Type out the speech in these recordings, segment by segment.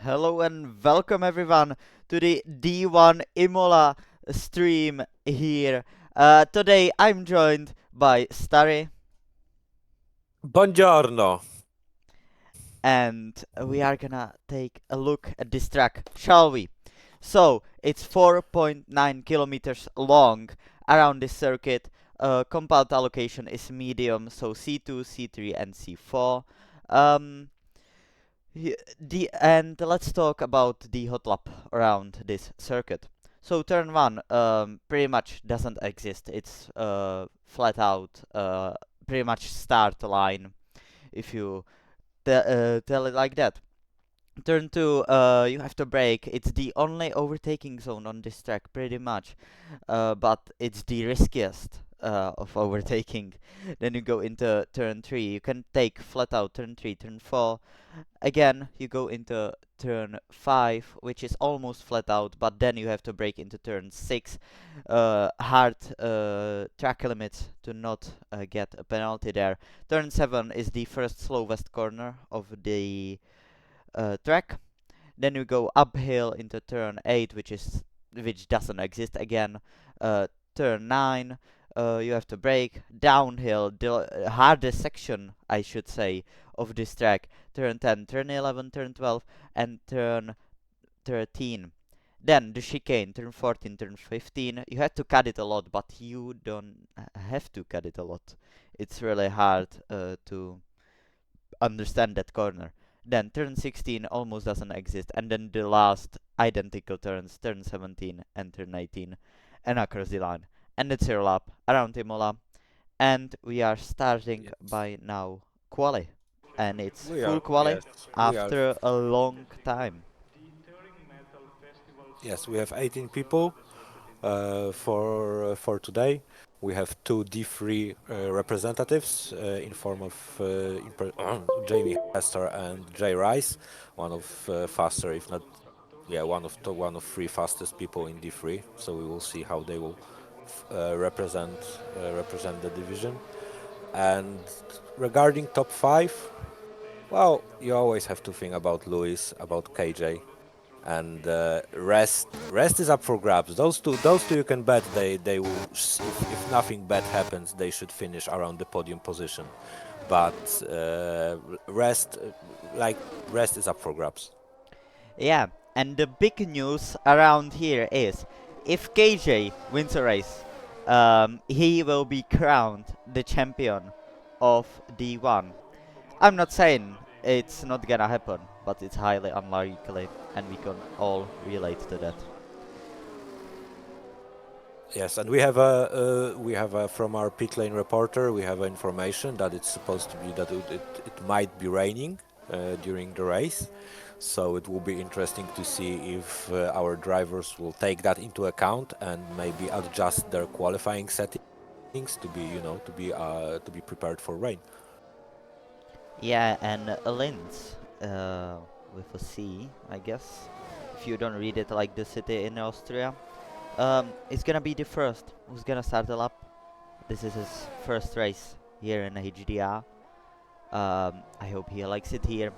Hello and welcome everyone to the D1 Imola stream here. Today I'm joined by Starry Buongiorno. and we are gonna take a look at this track, shall we? So, it's 4.9 kilometers long around this circuit. Compound allocation is medium, so C2, C3 and C4. Um, and let's talk about the hot lap around this circuit. So turn one pretty much doesn't exist. It's flat out pretty much start line if you tell it like that. Turn two, you have to brake. It's the only overtaking zone on this track, pretty much, but it's the riskiest of overtaking. Then you go into turn three. You can take flat out turn three, turn four. Again, you go into turn 5, which is almost flat out, but then you have to brake into turn 6. Hard track limits to not get a penalty there. Turn 7 is the first slowest corner of the track. Then you go uphill into turn 8, which doesn't exist again. Turn 9, you have to brake. Downhill, the hardest section, I should say, of this track. Turn 10, turn 11, turn 12, and turn 13. Then the chicane, turn 14, turn 15. You have to cut it a lot, but you don't have to cut it a lot. It's really hard to understand that corner. Then turn 16 almost doesn't exist, and then the last identical turns, turn 17 and turn 18, and across the line. And it's your lap around Imola, and we are starting Yes. by now quali, and it's We full are, quali yes, we are, after a long time. yes, we have 18 people for today. We have two D3 representatives in form of Jamie Hester and Jay Rice, one of faster, if not, yeah, one of three fastest people in D3. So we will see how they will represent the division. And regarding top five, well, you always have to think about Lewis, about KJ, and rest is up for grabs. Those two you can bet they will if nothing bad happens they should finish around the podium position. But rest like rest is up for grabs. Yeah, and the big news around here is if KJ wins a race, he will be crowned the champion of D1. I'm not saying it's not gonna happen, but it's highly unlikely, and we can all relate to that. Yes, and we have a from our pit lane reporter we have information that it's supposed to be that it might be raining during the race. So it will be interesting to see if our drivers will take that into account and maybe adjust their qualifying settings to be, to be prepared for rain. Yeah, and a lens with a C, I guess. If you don't read it like the city in Austria, it's gonna be the first who's gonna start the lap. This is his first race here in HDR. I hope he likes it here,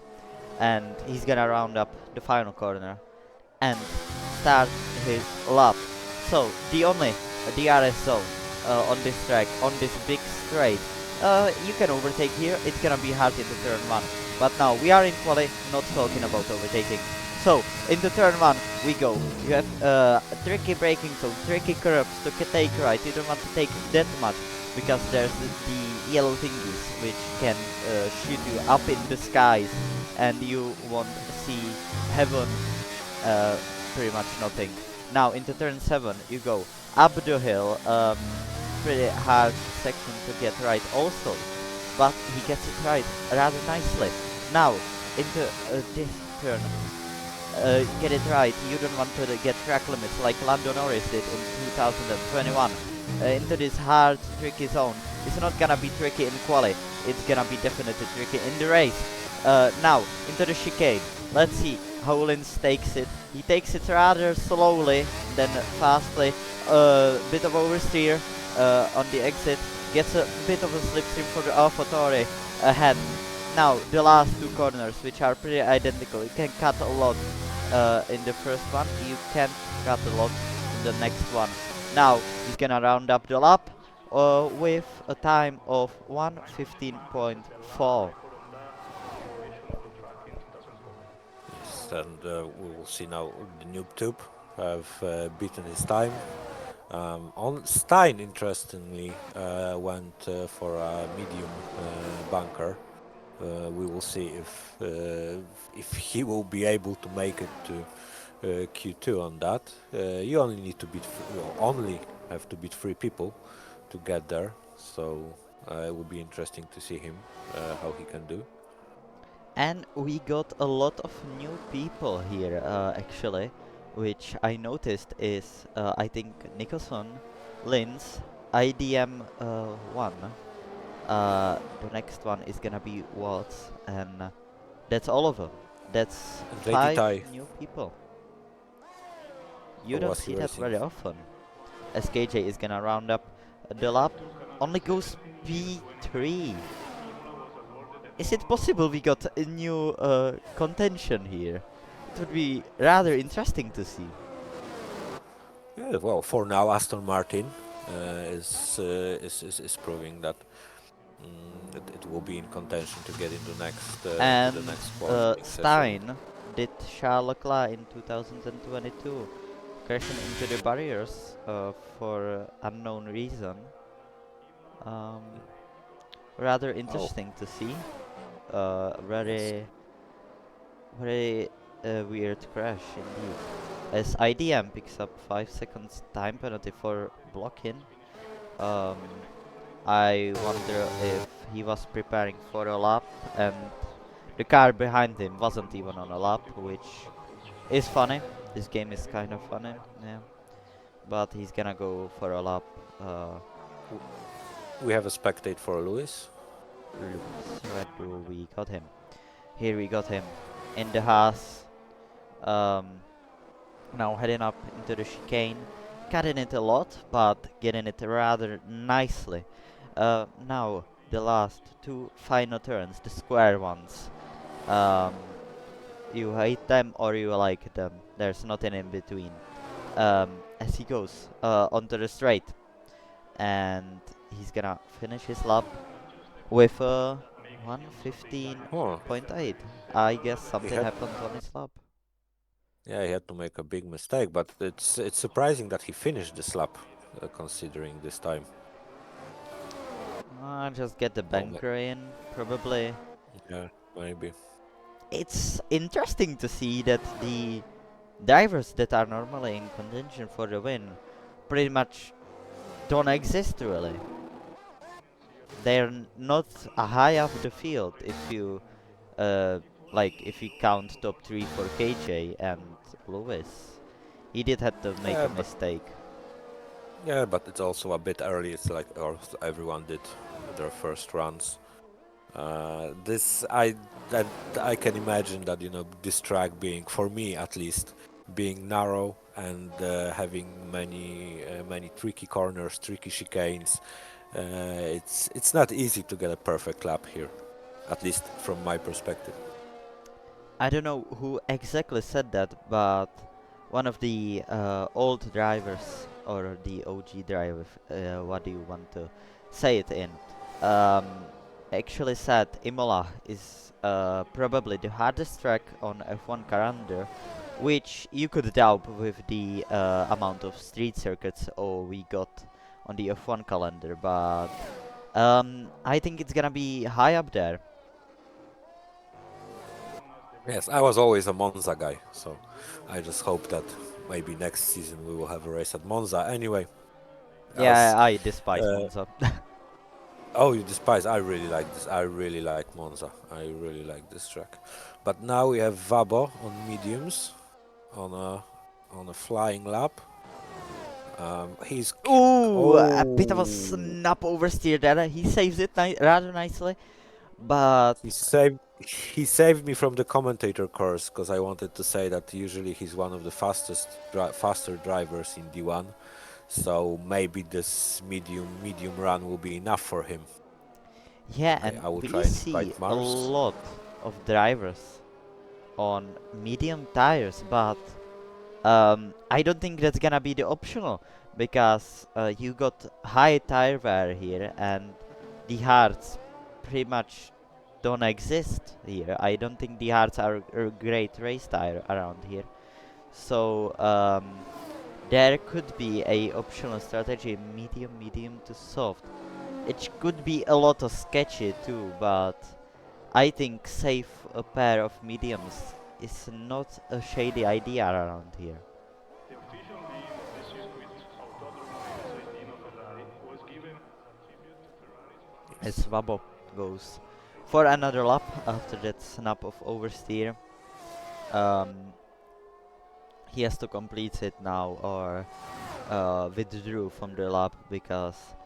and he's gonna round up the final corner and start his lap. So the only DRS zone on this track, on this big straight, you can overtake here. It's gonna be hard into turn one, but now we are in quali, not talking about overtaking. So into turn one we go. You have tricky braking zone, tricky curves to take right. You don't want to take that much because there's the yellow thingies which can shoot you up in the skies, and you won't see heaven, pretty much nothing. Now into turn 7 you go up the hill, pretty hard section to get right also, but he gets it right rather nicely. Now into this turn, get it right, you don't want to get track limits like Lando Norris did in 2021. Into this hard tricky zone, it's not gonna be tricky in quali, it's gonna be definitely tricky in the race. Now into the chicane, let's see how Lins takes it. He takes it rather slowly, then fastly, bit of oversteer on the exit, gets a bit of a slipstream for the AlphaTauri ahead. Now, the last two corners, which are pretty identical, you can cut a lot in the first one, you can't cut a lot in the next one. Now, he's gonna round up the lap with a time of 1:15.4. Yes, and we will see now the Noob Tube have beaten his time. On Stein, interestingly, went for a medium bunker. We will see if he will be able to make it to Q2 on that. You only need to beat, you only have to beat 3 people to get there. So it will be interesting to see him how he can do. And we got a lot of new people here, actually, which I noticed is, I think, Nicholson, Linz, IDM 1. The next one is gonna be Watts, and that's all of them. That's And JD 5 Tai, new people. how You don't was he see that racing? very often. SKJ is gonna round up the lap, only goes P3. Is it possible we got a new contention here? It would be rather interesting to see. Yeah, well, for now, Aston Martin is proving that it will be in contention to get into the And next qualifying session. Stein did Charles Leclerc in 2022, crashing into the barriers for unknown reason. Um, Rather Oh, interesting to see. yes. Very, very weird crash indeed. As IDM picks up 5 seconds time penalty for blocking. Um, I wonder if he was preparing for a lap and the car behind him wasn't even on a lap, which is funny. This game is kind of funny, yeah. But he's gonna go for a lap. Uh, W- We have a spectate for Lewis. Lewis, where do we got him? Here we got him in the Haas. Um, Now heading up into the chicane, cutting it a lot, but getting it rather nicely. Now the last two final turns, the square ones. Um, you hate them or you like them. There's nothing in between. As he goes onto the straight, and he's gonna finish his lap with a Oh, 1:15.8. I guess he something had happened on his lap. yeah, he had to make a big mistake, but it's surprising that he finished this lap, considering this time. Just get the Well, banker in, probably. yeah, maybe. It's interesting to see that the drivers that are normally in contention for the win pretty much don't exist really. They're not high up the field if you uh, if you count top 3 for KJ and Lewis. He did have to make Yeah, a but mistake. yeah, but it's also a bit early. It's like or everyone did their first runs. This that I can imagine that this track being for me at least being narrow and having many tricky corners, tricky chicanes. It's not easy to get a perfect lap here, at least from my perspective. I don't know who exactly said that, but one of the old drivers or the OG driver, what do you want to say it in, um, actually said Imola is probably the hardest track on F1 calendar, which you could doubt with the amount of street circuits we got on the F1 calendar, but I think it's gonna be high up there. Yes, I was always a Monza guy, so I just hope that maybe next season we will have a race at Monza. Anyway, as Yeah, I despise uh, Monza. oh, you despise. I really like this. I really like Monza. I really like this track. But now we have Vabo on mediums on a flying lap. Ooh, a bit of a Oh, snap oversteer there. He saves it rather nicely, but he saved me from the commentator curse because I wanted to say that usually he's one of the faster drivers in D1. So maybe this medium run will be enough for him. Yeah, Okay, and I will we try and see invite a Mars. lot of drivers on medium tires, but I don't think that's gonna be the optional because you got high tire wear here, and the hards pretty much don't exist here. I don't think the hards are a great race tire around here. So there could be a optional strategy medium to soft. It could be a lot of sketchy too, but I think save a pair of mediums is not a shady idea around here. As Yes. Wabo goes for another lap after that snap of oversteer. Um, he has to complete it now or withdrew from the lap because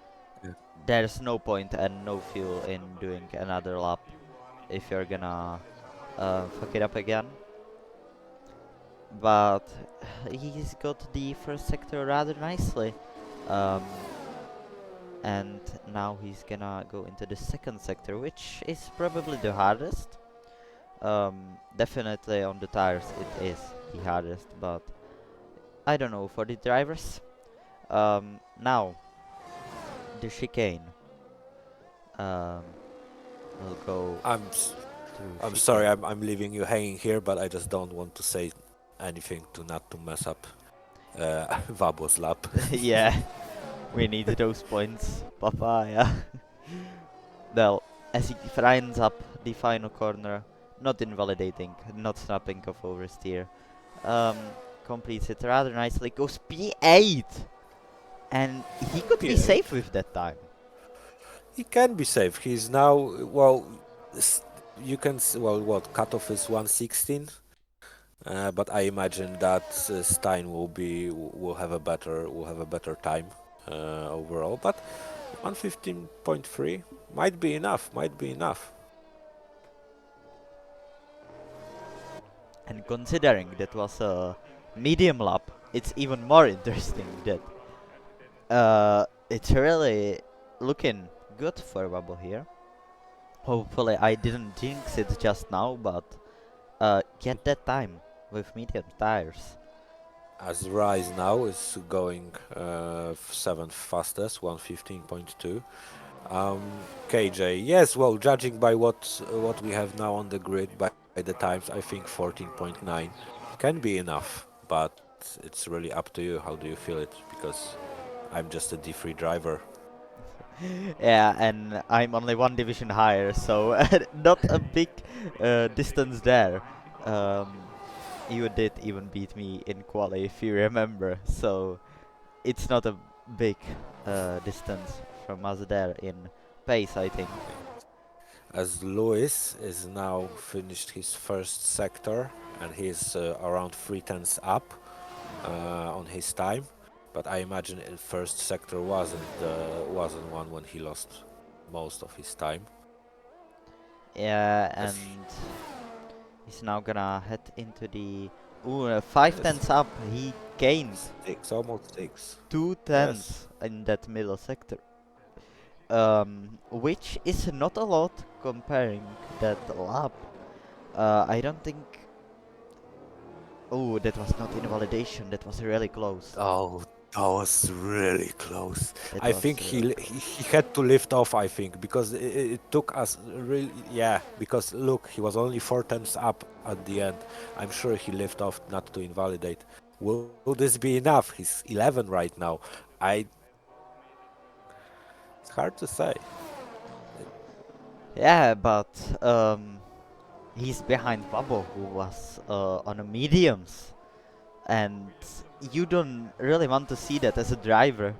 Yeah. there's no point and no fuel in doing another lap if you're gonna fuck it up again. But he's got the first sector rather nicely. Um, and now he's gonna go into the second sector, which is probably the hardest. Definitely on the tires it is the hardest, but I don't know for the drivers. Now the chicane. Um, we'll go I'm s- through I'm chicane. sorry, I'm leaving you hanging here, but I just don't want to say anything to not to mess up Vabo's lap. Yeah, we need those points, papaya. Well, as he finds up the final corner, not invalidating, not snapping off oversteer, um, completes it rather nicely, goes P8, and he could be safe P8. with that time. He can be safe. He's now well. You can well what cutoff is 116, but I imagine that Stein will have a better time overall. But 115.3 might be enough. Might be enough. And considering that was a medium lap, it's even more interesting that it's really looking good for Bubble here. Hopefully, I didn't jinx it just now, but get that time with medium tires. As Rise now is going seventh fastest, 115.2. KJ, yes, well, judging by what we have now on the grid by the times, I think 14.9 can be enough, but it's really up to you. How do you feel it? Because I'm just a D3 driver. Yeah, and I'm only one division higher, so not a big distance there. Um, you did even beat me in quali, if you remember. So it's not a big distance from us there in pace, I think. As Lewis is now finished his first sector and he's around 3 tenths up on his time, but I imagine first sector wasn't one when he lost most of his time. Yeah, As and he's now gonna head into the five yes, tenths up. He gained six, almost six. two Yes, tenths in that middle sector, which is not a lot comparing that lap. I don't think. Oh, that was not invalidation. That was really close. oh, that was really close. That I was think he had to lift off. I think because it took us really, yeah. Because look, he was only 4 tenths up at the end. I'm sure he lifted off not to invalidate. Will this be enough? He's 11 right now. I It's hard to say. yeah, but he's behind Bubble, who was on a mediums, and you don't really want to see that as a driver,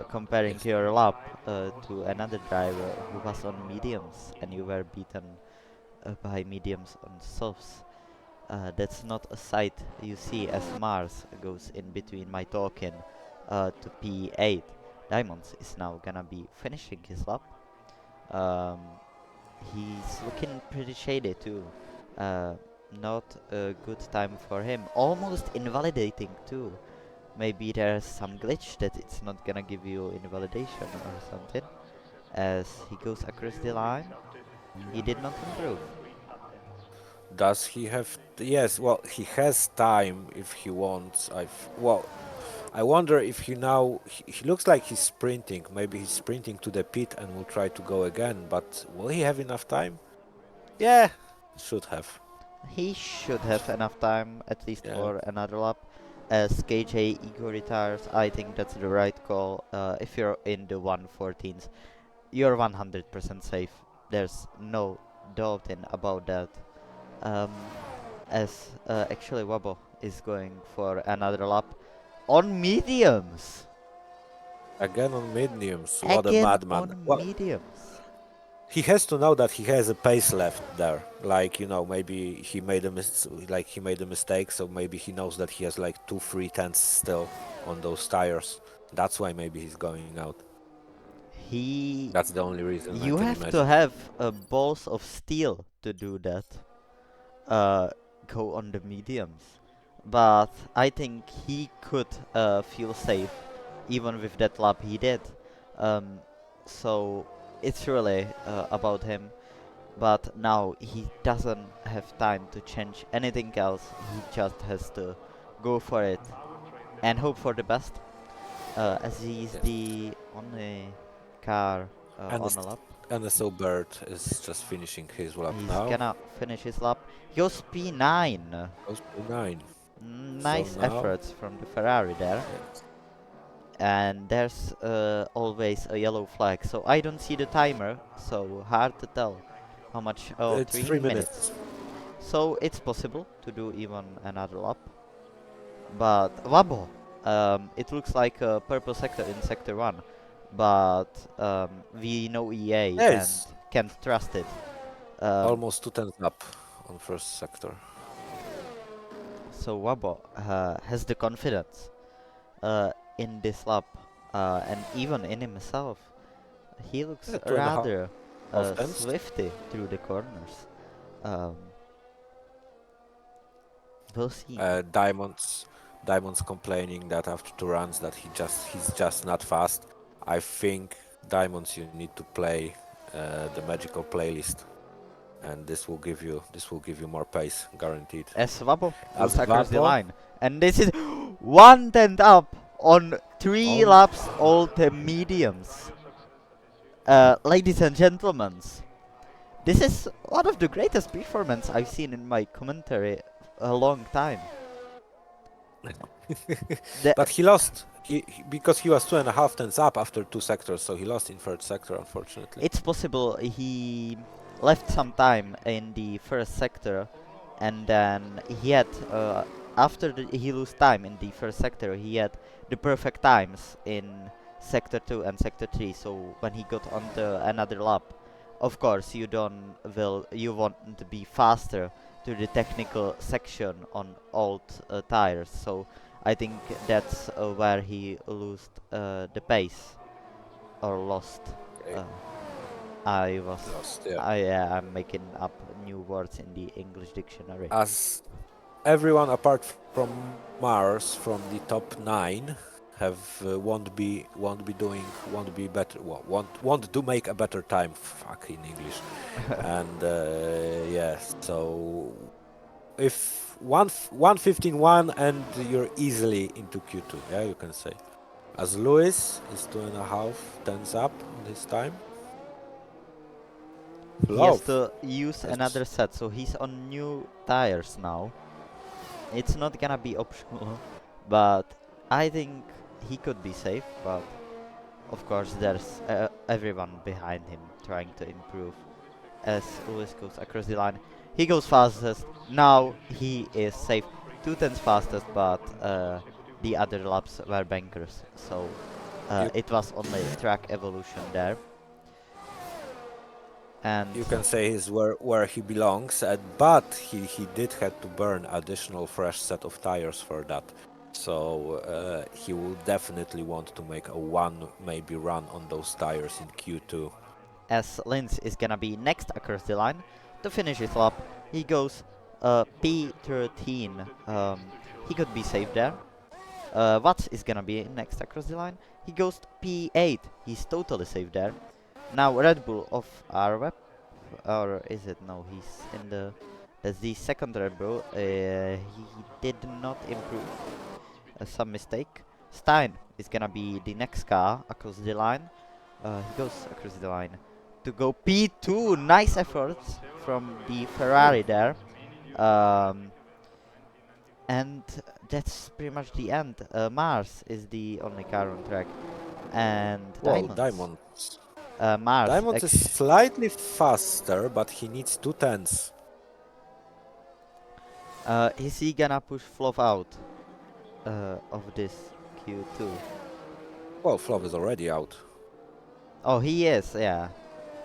comparing Yes. your lap to another driver who was on mediums and you were beaten by mediums on softs. That's not a sight you see as Mars goes in between my talking to P8. Diamonds is now gonna be finishing his lap. Um, he's looking pretty shady too. Uh, Not a good time for him. Almost invalidating too. Maybe there's some glitch that it's not gonna give you invalidation or something. as he goes across the line. He did not improve. Does he have? Yes. Well, he has time if he wants. Well, I wonder if he now. He looks like he's sprinting. Maybe he's sprinting to the pit and will try to go again. But will he have enough time? Yeah, should have. He should have enough time, at least Yeah. for another lap. As KJ ego retires, I think that's the right call. If you're in the 114s, you're 100% safe. There's no doubting about that. Um, as actually Wabo is going for another lap on mediums. Again on mediums. What a Again madman. on Well, mediums. he has to know that he has a pace left there. Like, maybe he made a mistake, so maybe he knows that he has like 2 3 tenths still on those tires. That's why maybe he's going out. He, That's the only reason I you can have to imagine. have balls of steel to do that. Uh, go on the mediums. But I think he could feel safe even with that lap he did. Um, so it's really about him. But now he doesn't have time to change anything else. He just has to go for it and hope for the best. As he's Yes. the only car on a NS lap. NSO Bird is just finishing his lap He's now. gonna finish his lap. He goes P9. Goes to 9. So Nice now, efforts from the Ferrari there. yes. And there's always a yellow flag, so I don't see the timer, so hard to tell how much. Oh, It's 3 3 minutes. minutes. So it's possible to do even another lap. But Wabo, it looks like a purple sector in sector 1, but we know EA and Yes. can't trust it. Um, Almost 2 tenths up on first sector. so Wabo has the confidence in this lap, and even in himself. He looks Yeah, 2.5 rather tenths. swifty through the corners. Um, we'll see. Diamonds complaining that after 2 runs that he's just not fast. I think Diamonds, you need to play the magical playlist, and this will give you more pace, guaranteed. As Wabo As goes across the Vapo line, and this is 1/10 up on 3 laps, on all the mediums. Ladies and gentlemen, this is one of the greatest performances I've seen in my commentary a long time. The but he lost because he was 2.5 tenths up after 2 sectors, so he lost in third sector, unfortunately. It's possible he left some time in the first sector, and then he had after he lost time in the first sector, he had the perfect times in sector 2 and sector 3. So when he got onto another lap, of course you want to be faster to the technical section on old tires. So I think that's where he lost the pace or lost. Okay, Uh, I was. lost, yeah. I'm making up new words in the English dictionary. As everyone apart from Mars from the top 9 have won't be better, well, want to make a better time, fuck in English. And yeah, so if 1:15.1 and you're easily into Q2, yeah, you can say. As Lewis is 2.5 tenths up on his time. He has Love to use has another set, so he's on new tires now. It's not gonna be optional, but I think he could be safe. But of course, there's everyone behind him trying to improve. As Lewis goes across the line, he goes fastest. Now he is safe, 2/10 fastest, but the other laps were bankers, so you it was only track evolution there. And you can say he's where he belongs, but he did have to burn additional fresh set of tires for that. So he will definitely want to make a one maybe run on those tires in Q2. as Linz is gonna be next across the line to finish his lap, he goes P13. He could be safe there. Watts is gonna be next across the line. He goes P8. He's totally safe there. Now Red Bull of RWeb, or is it? No, he's in the. That's the second Red Bull. He did not improve. Some mistake. Stein is gonna be the next car across the line. He goes across the line to go P2. Nice effort from the Oh, Ferrari there. Um, and that's pretty much the end. Mars is the only car on track, and well, Diamonds. Mars, Diamonds is slightly faster, but he needs 2 tenths. is he gonna push Fluff out of this Q2? Well, Fluff is already out. Oh, he is, yeah.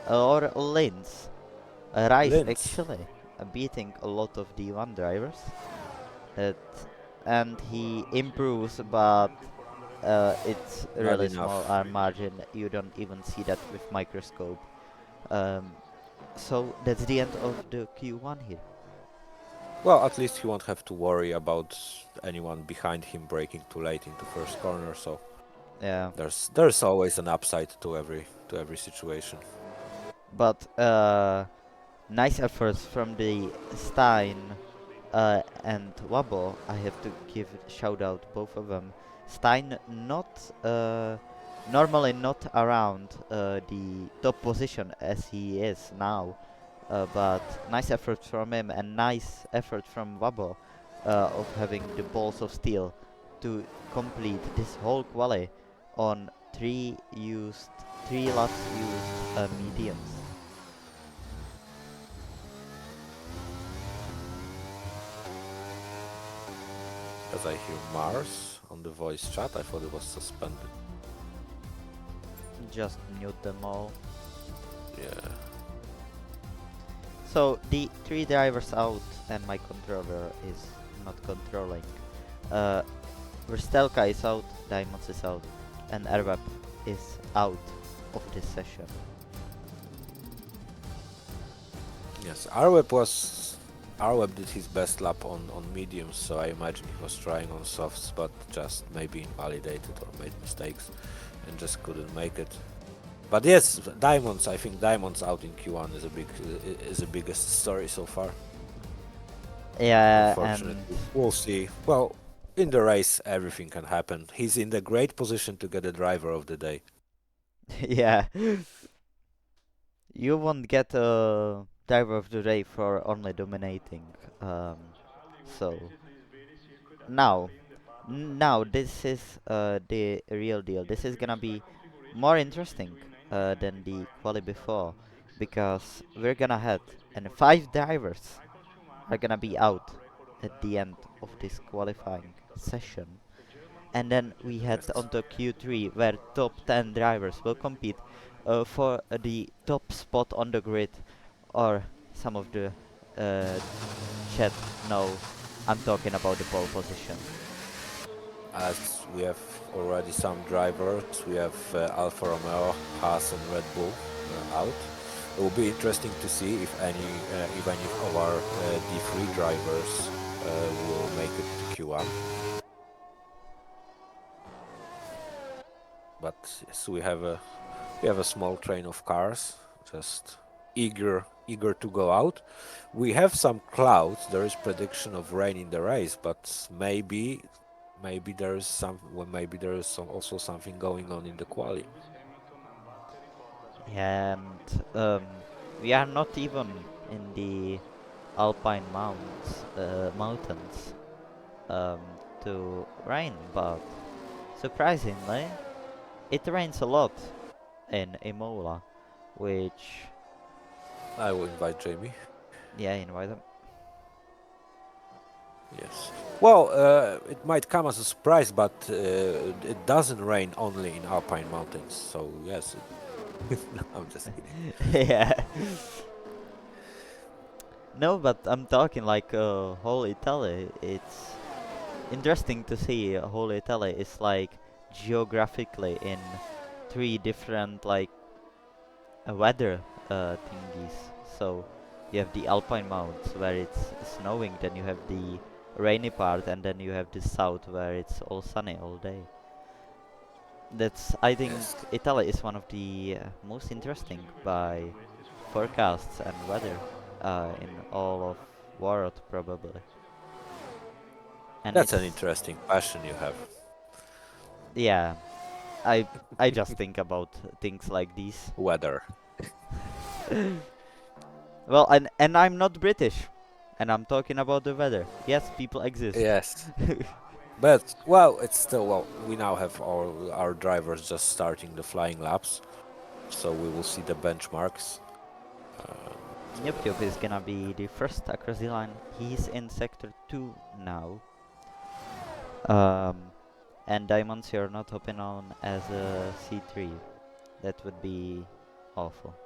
Or Linz. Rice Linz, actually beating a lot of D1 drivers. It, and he improves, but it's not really small enough. margin. You don't even see that with microscope. Um, so that's the end of the Q1 here. Well, at least he won't have to worry about anyone behind him braking too late into first corner. So Yeah, there's always an upside to every situation. but nice efforts from the Stein and Wabo. I have to give shout out both of them. Stein not normally not around the top position as he is now, but nice effort from him and nice effort from Wabo of having the balls of steel to complete this whole quali on three laps used mediums. As I hear Mars on the voice chat, I thought it was suspended. Just mute them all. Yeah. So the three drivers out and my controller is not controlling. Uh, Verstelka is out, Diamonds is out, and Erweb is out of this session. Yes, Arweb did his best lap on mediums, so I imagine he was trying on softs, but just maybe invalidated or made mistakes and just couldn't make it. But yes, Diamonds. I think Diamonds out in Q1 is the biggest story so far. Yeah, Unfortunately, and we'll see. Well, in the race, everything can happen. He's in the great position to get a driver of the day. yeah, you won't get a driver of the day for only dominating. Um, so now, now this is the real deal. This is gonna be more interesting than the quali before because we're gonna have and five drivers are gonna be out at the end of this qualifying session. And then we head Yes. onto Q3 where top 10 drivers will compete for the top spot on the grid, or some of the uh, chat know I'm talking about the pole position. As we have already some drivers, we have Alfa Romeo, Haas, and Red Bull out. It will be interesting to see if any of our D3 drivers will make it to Q1. But yes, we have a small train of cars, just eager to go out. We have some clouds. There is prediction of rain in the race, but maybe there is also something going on in the quali. And we are not even in the Alpine mountains um, to rain, but surprisingly, it rains a lot in Imola, which, I will invite Jamie. yeah, invite them. Yes. Well, it might come as a surprise, but it doesn't rain only in Alpine mountains. So yes, no, I'm just kidding. Yeah. No, but I'm talking like whole Italy. It's interesting to see whole Italy is like geographically in three different like weather thingies. So you have the Alpine mounts where it's snowing, then you have the rainy part, and then you have the south where it's all sunny all day. That's I think Yes, Italy is one of the most interesting by forecasts and weather in all of world probably, and that's an it's interesting passion you have. yeah. I I just think about things like these. Weather. Well, and I'm not British, and I'm talking about the weather. Yes, people exist. Yes. But well, it's still well. We now have all our drivers just starting the flying laps, so we will see the benchmarks. Nyuptiop is gonna be the first across the line. He's in sector 2 now. Um, and Diamonds you're not hopping on as a C3. That would be awful.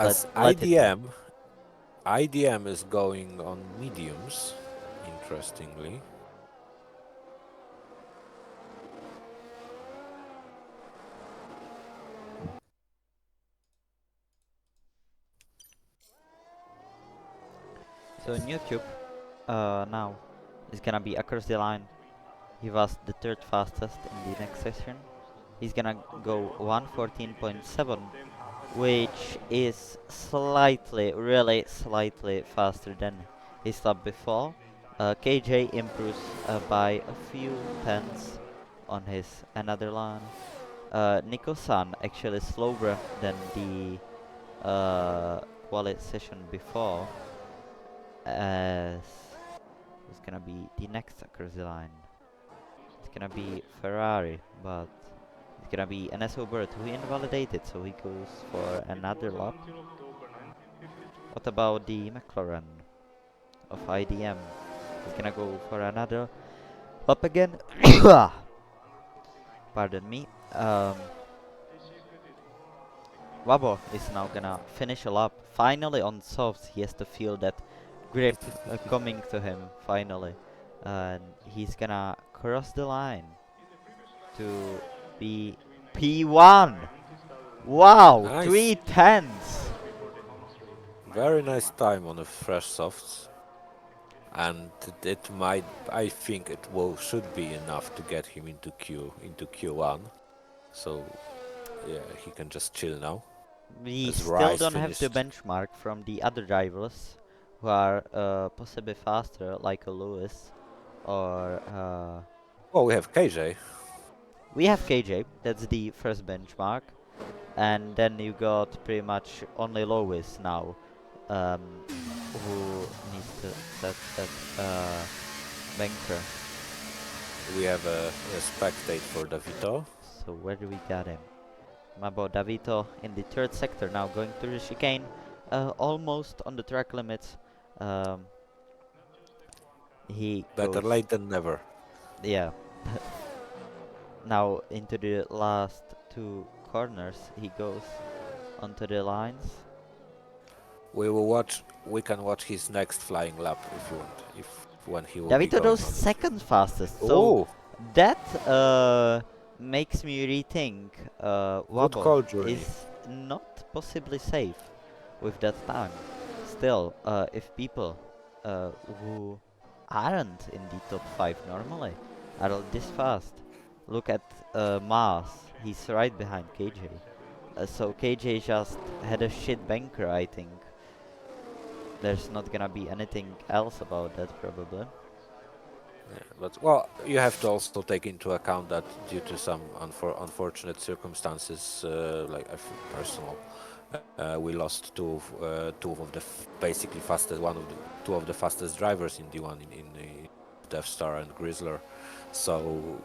Let As let it be. IDM is going on mediums. Interestingly, So Nyuptiop now is gonna be across the line. He was the third fastest in the next session. He's gonna go 1:14.7, which is slightly, really slightly faster than his lap before. KJ improves by a few tenths on his another line. Nico-san actually slower than the quali session before, as it's gonna be the next across the line. It's gonna be Ferrari, but it's gonna be NSO Bird who invalidated, so he goes for another lap. What about the McLaren of IDM? He's gonna go for another lap again. Pardon me. Wabo is now gonna finish a lap. Finally on softs, he has to feel that grip coming to him finally. And he's gonna cross the line to be P1. Wow, nice, 3 tenths. very nice time on the fresh softs, and it might. I think it will should be enough to get him into Q1. So yeah, he can just chill now. We As still Rice don't have the finished. benchmark from the other drivers who are possibly faster, like a Lewis or Well, we have KJ. we have KJ. That's the first benchmark, and then you got pretty much only Lewis now, um, who needs to set that banker. We have a spectate for Davito. So where do we got him? Mabo Davito in the third sector now, going through the chicane, almost on the track limits. Um, he Better goes, late than never. yeah, now into the last two corners. He goes onto the lines. We will watch. We can watch his next flying lap if you want. If when he will be Davito going goes on the. second fastest, so Oh, that makes me rethink. good Wabo call, Journey. is not possibly safe with that time. Still, if people who aren't in the top 5 normally are this fast, look at Mars, he's right behind KJ. So KJ just had a shit banker, I think. There's not gonna be anything else about that, probably. Yeah, but well, you have to also take into account that due to some unfortunate circumstances, like I think personal, we lost two of the basically fastest one of the two of the fastest drivers in D1 in Death Star and Grizzler. So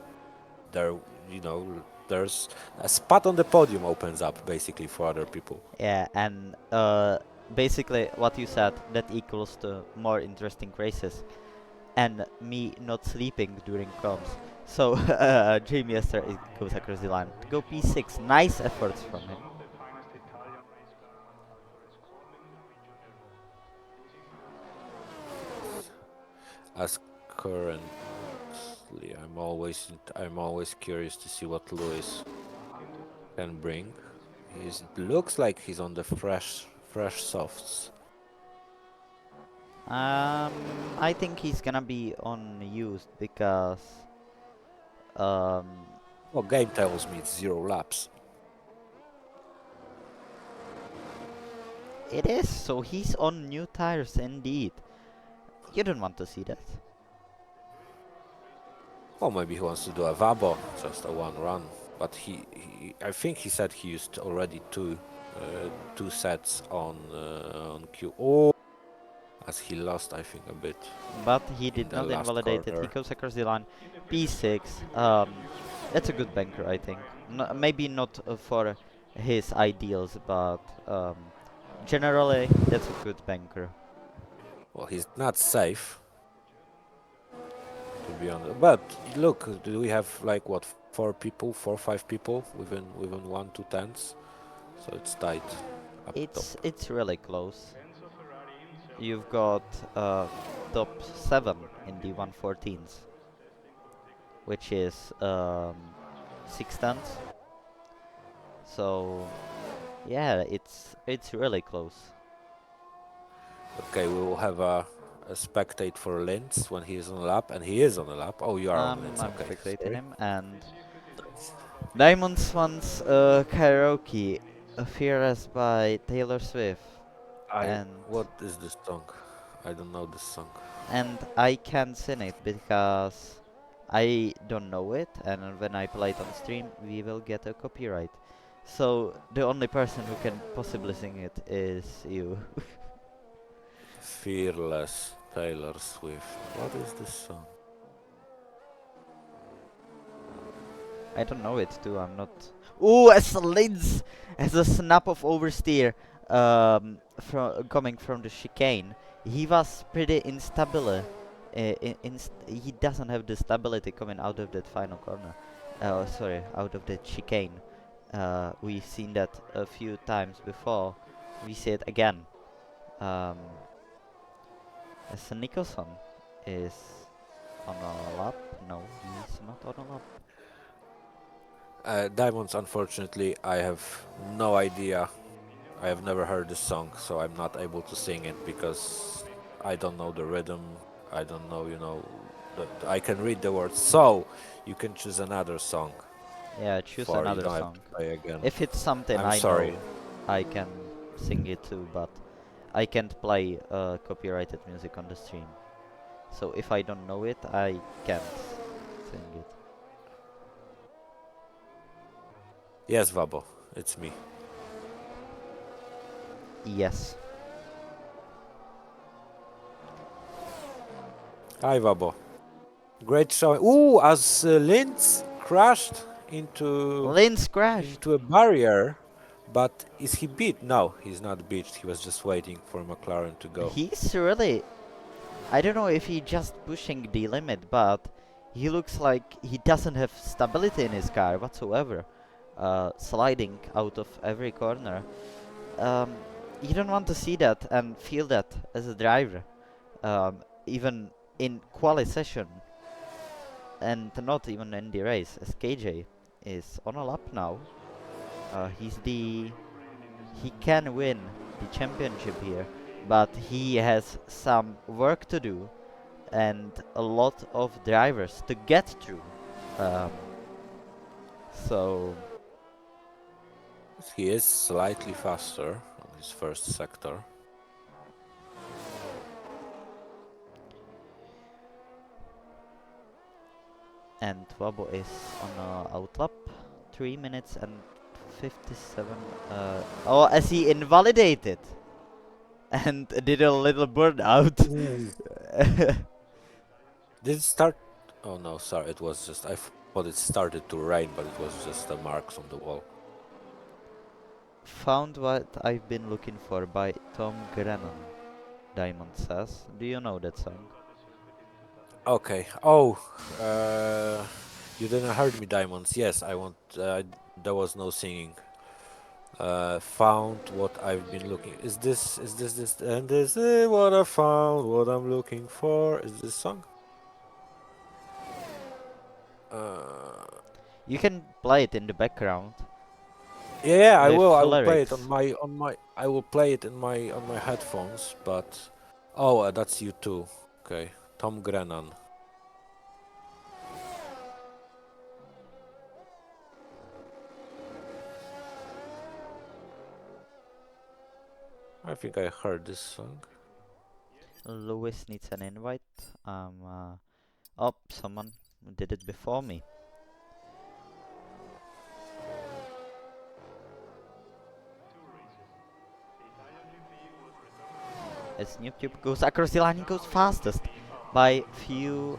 there, you know, there's a spot on the podium opens up basically for other people. Yeah, and basically what you said, that equals to more interesting races, and me not sleeping during comms. So Jamie Esther goes across the line to go P6. Nice efforts from him. As currently, I'm always curious to see what Lewis can bring. He looks like he's on the fresh softs. I think he's gonna be unused because Um, Well, game tells me it's 0 laps. it is, so he's on new tires indeed. You don't want to see that. Well, maybe he wants to do a Vabo, just a one run. But I think he said he used already two sets on Q. Oh, as he lost, I think, a bit But he in did the not last invalidate it. He corner. goes across the line. P6. That's a good banker, I think. Maybe not for his ideals, but generally, that's a good banker. Well, he's not safe, to be honest. But look, do we have like what, 4 people, 4 or 5 people within 1 2 tenths? So it's tight up top. It's really close. You've got top 7 in the 114s, which is 6 tenths. So yeah, it's really close. Okay, we will have a spectate for Linz when he is on a lap, and he is on a lap. Oh, you are on Linz. I'm Okay, spectating sorry. him, and Diamonds wants karaoke, Fearless by Taylor Swift, and What is this song? I don't know this song. I can't sing it because I don't know it, and when I play it on stream, we will get a copyright. So the only person who can possibly sing it is you. Fearless, Taylor Swift. What is this song? I don't know it too. I'm not. Ooh, as a Linz, as a snap of oversteer, from coming from the chicane. He was pretty instable. He doesn't have the stability coming out of that final corner. Sorry, out of that chicane. We've seen that a few times before. We see it again. Um, as Nicholson is on a lap. No, he's not on a lap. Diamonds, unfortunately, I have no idea. I have never heard this song, so I'm not able to sing it because I don't know the rhythm. I don't know, I can read the words. So you can choose another song Yeah, choose for you another don't have to song. play again. If it's something I'm I sorry. know, I can sing it too, but I can't play copyrighted music on the stream. So if I don't know it, I can't sing it. Yes, Vabo, it's me. Yes. Hi, Vabo. Great showing. Ooh, as Linz crashed into Linz crashed. into a barrier, but is he beat? No, he's not beat. He was just waiting for McLaren to go. He's really. I don't know if he's just pushing the limit, but he looks like he doesn't have stability in his car whatsoever. Sliding out of every corner. Um, you don't want to see that and feel that as a driver. Even in quali session and not even in the race, as KJ is on a lap now. He can win the championship here, but he has some work to do and a lot of drivers to get through. Um, so He is slightly faster on his first sector. and Wabo is on a outlap, 3 minutes and 57. Oh, as he invalidated and did a little burnout. Ooh. Did it start? Oh no, sorry. It was just I thought it started to rain, but it was just the marks on the wall. Found what I've been looking for by Tom Grennan, Diamond says. Do you know that song? Okay. Oh, you didn't heard me, diamonds. Yes, I want. There was no singing. Found what I've been looking. Is this and this is what I found? What I'm looking for is this song? Uh, You can play it in the background yeah, I with will. I will play it lyrics. on my. I will play it in my on my headphones. But oh, that's you too. Okay, Tom Grennan. I think I heard this song. Lewis needs an invite. Oh, someone did it before me. As NewTube goes across the line, he goes fastest by few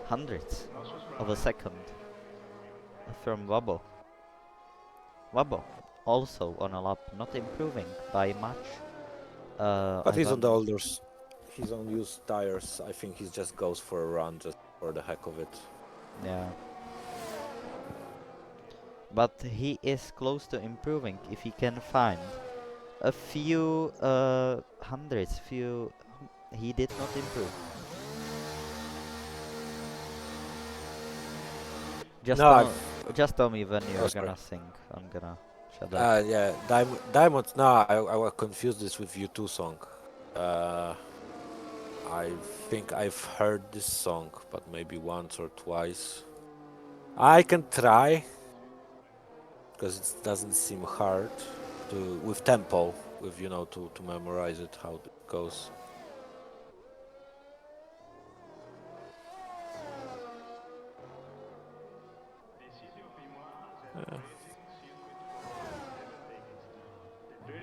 hundredths of a second from Wobble. Wobble also on a lap, not improving by much. But I he's on don't. the he's on used tires. I think he just goes for a run just for the heck of it. Yeah. But he is close to improving if he can find a few hundreds, he did not improve. Just No, tell, just tell me when oh, you're sorry. gonna sing. I'm gonna shut up. Yeah, Diamonds. No, I will confuse this with U2 song. Uh, I think I've heard this song, but maybe once or twice. I can try because it doesn't seem hard with tempo, with to memorize it how it goes.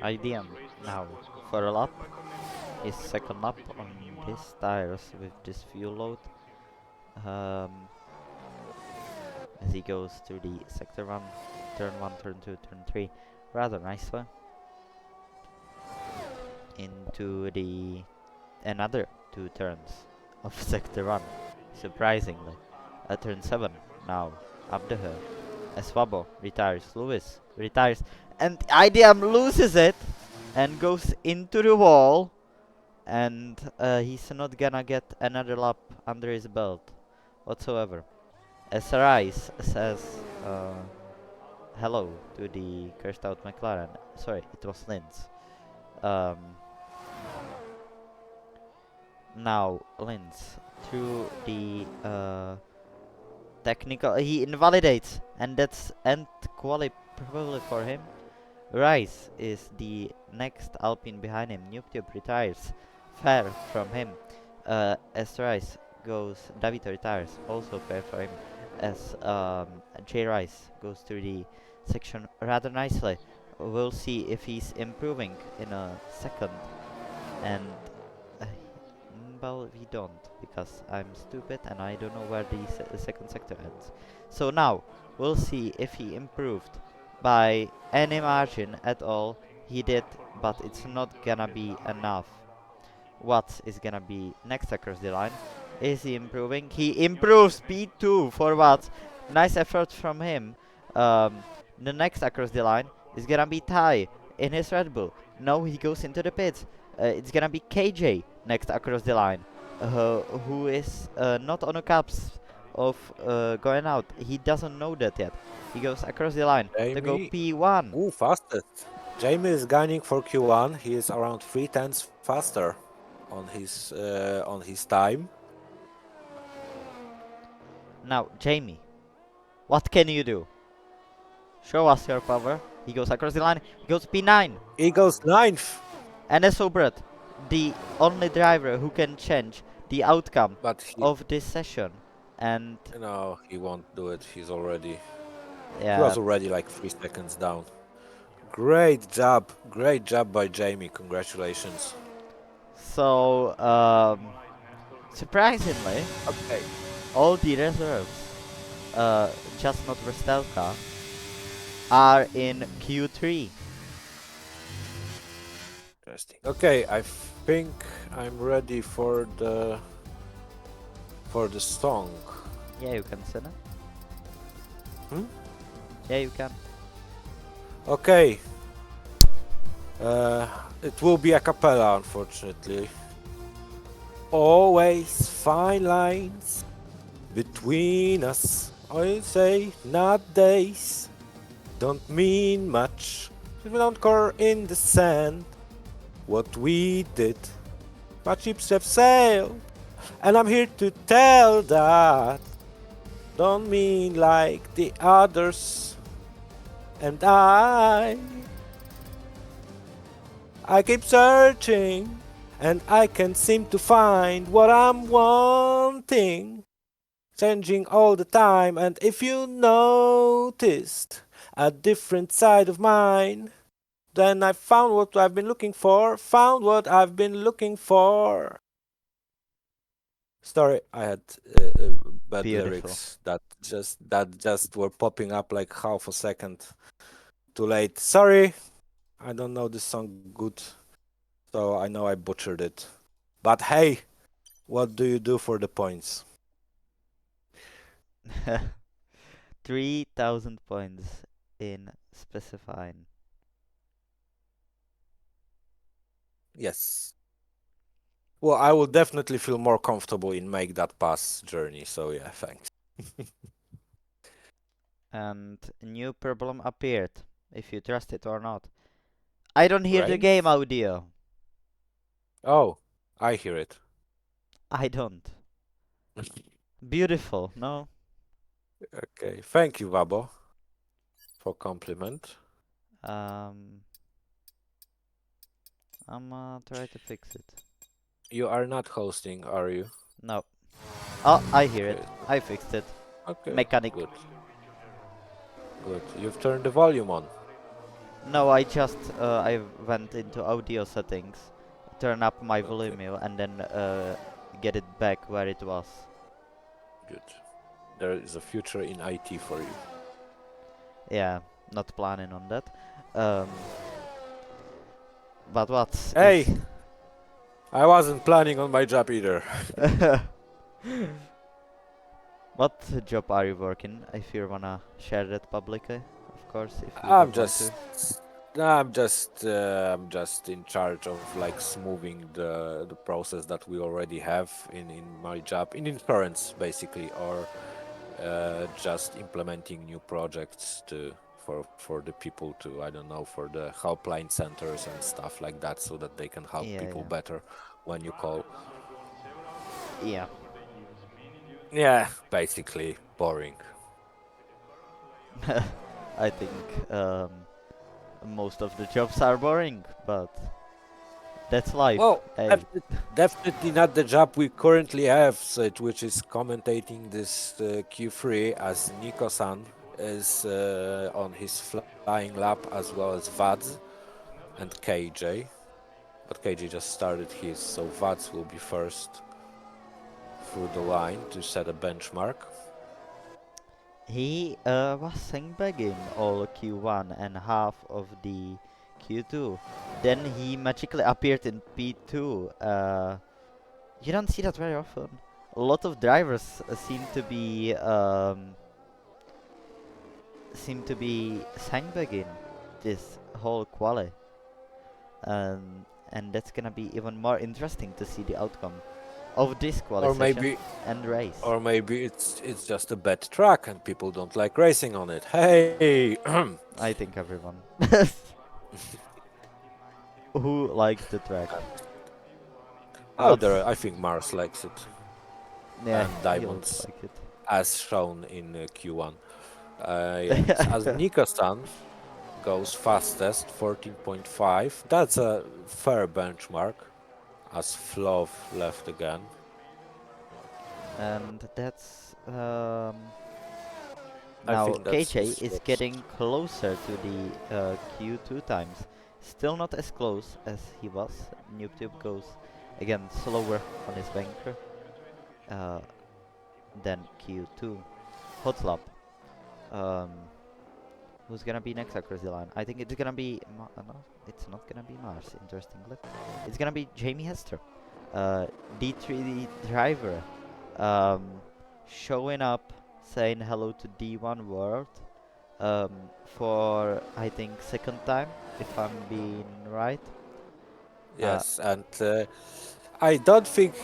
IDM now for a lap. His second lap on these tires with this fuel load. Um, as he goes through the sector 1, turn 1, turn 2, turn 3 rather nicely into the another 2 turns of sector 1, surprisingly. At turn 7 now, up the hill. As Swabo retires, Lewis retires, and IDM loses it and goes into the wall, and he's not gonna get another lap under his belt whatsoever. As Rice says hello to the cursed out McLaren. Sorry, it was Linz. Um, now Linz through the technical, he invalidates, and that's end quali probably for him. Rice is the next Alpine behind him. NewTube retires, fair from him. As Rice goes, David retires, also fair for him. As J Rice goes through the section rather nicely. We'll see if he's improving in a second. And uh, well, we don't, because I'm stupid and I don't know where the second sector ends. So now we'll see if he improved by any margin at all. He did, but it's not gonna be enough. What is gonna be next across the line? Is he improving? He improves P2 for what? Nice effort from him. The next across the line is gonna be Ty in his Red Bull. No, he goes into the pits. It's gonna be KJ next across the line, who is not on the cusp of going out. He doesn't know that yet. He goes across the line to go Jamie, P1. fastest. Jamie is gunning for Q1. He is around 3 tenths faster on his time. Now, Jamie, what can you do? Show us your power. He goes across the line. He goes P9. He goes 9th, And so Brett, the only driver who can change the outcome but he of this session. And he won't do it. He yeah, was already like 3 seconds down. Great job by Jamie. Congratulations. so surprisingly, Okay. all the reserves, just not Vestelka, are in Q3. Interesting. Okay, I think I'm ready for the song. Yeah, you can sing it. Hmm? Yeah, you can. Okay. It will be a cappella, unfortunately. Always fine lines between us. I say not days. Don't mean much. We don't core in the sand. What we did. My ships have sailed. And I'm here to tell that. Don't mean like the others. And I keep searching, and I can't seem to find what I'm wanting. Changing all the time, and if you noticed a different side of mine, then I found what I've been looking for. Found what I've been looking for. Sorry, I had bad Beautiful. lyrics that just were popping up like half a second too late. Sorry, I don't know this song good, so I know I butchered it. But hey, what do you do for the points? 3,000 points in specifying. Yes. Well, I will definitely feel more comfortable in make that pass journey. So yeah, thanks. And a new problem appeared, if you trust it or not. I don't hear the Rain? game audio. Oh, I hear it. I don't. Beautiful, no? Okay, thank you, Vabo, for compliment. Um, I'm try to fix it. You are not hosting, are you? No. Oh, I hear it. Okay, I fixed it. okay, Mechanic. good, good. You've turned the volume on. No, I went into audio settings, turn up my Okay, volume and then get it back where it was. good. There is a future in IT for you. Yeah, not planning on that. Um, but what is Hey, I wasn't planning on my job either. what job are you working? If you wanna share that publicly, of course, if you I'm don't want to. just, I'm just in charge of like smoothing the process that we already have in my job in insurance basically, or just implementing new projects to for the people to I don't know for the helpline centers and stuff like that, so that they can help people Yeah, better when you call. yeah. Yeah, basically boring. Yeah. I think most of the jobs are boring, but that's life. Well, Hey. definitely not the job we currently have, which is commentating this Q3 as Nico-san is on his flying lap, as well as Vads and KJ. But KJ just started his, so Vads will be first through the line to set a benchmark. He was sandbagging all Q1 and half of the Q2. Then he magically appeared in P2. You don't see that very often. A lot of drivers seem to be sandbagging this whole quali, and that's gonna be even more interesting to see the outcome of this quali Or session maybe and race. or maybe it's just a bad track and people don't like racing on it. Hey, I think everyone who likes the track. oh, But there. I think Mars likes it, yeah, and he looks Diamonds, like it. as shown in Q1. Yes, as Nika-san goes fastest, 14.5. That's a fair benchmark. As Flov left again. And that's I now think that's KJ his is first. getting closer to the Q2 times. Still not as close as he was. NewTube goes again slower on his banker uh, than Q2. Hotlap. Um, who's gonna be next across the line? I think it's gonna be no, it's not gonna be Mars. Interestingly, it's gonna be Jamie Hester, D3 driver, um, showing up, saying hello to D1 World, um, for I think second time, if I'm being right. Uh, Yes, and I don't think,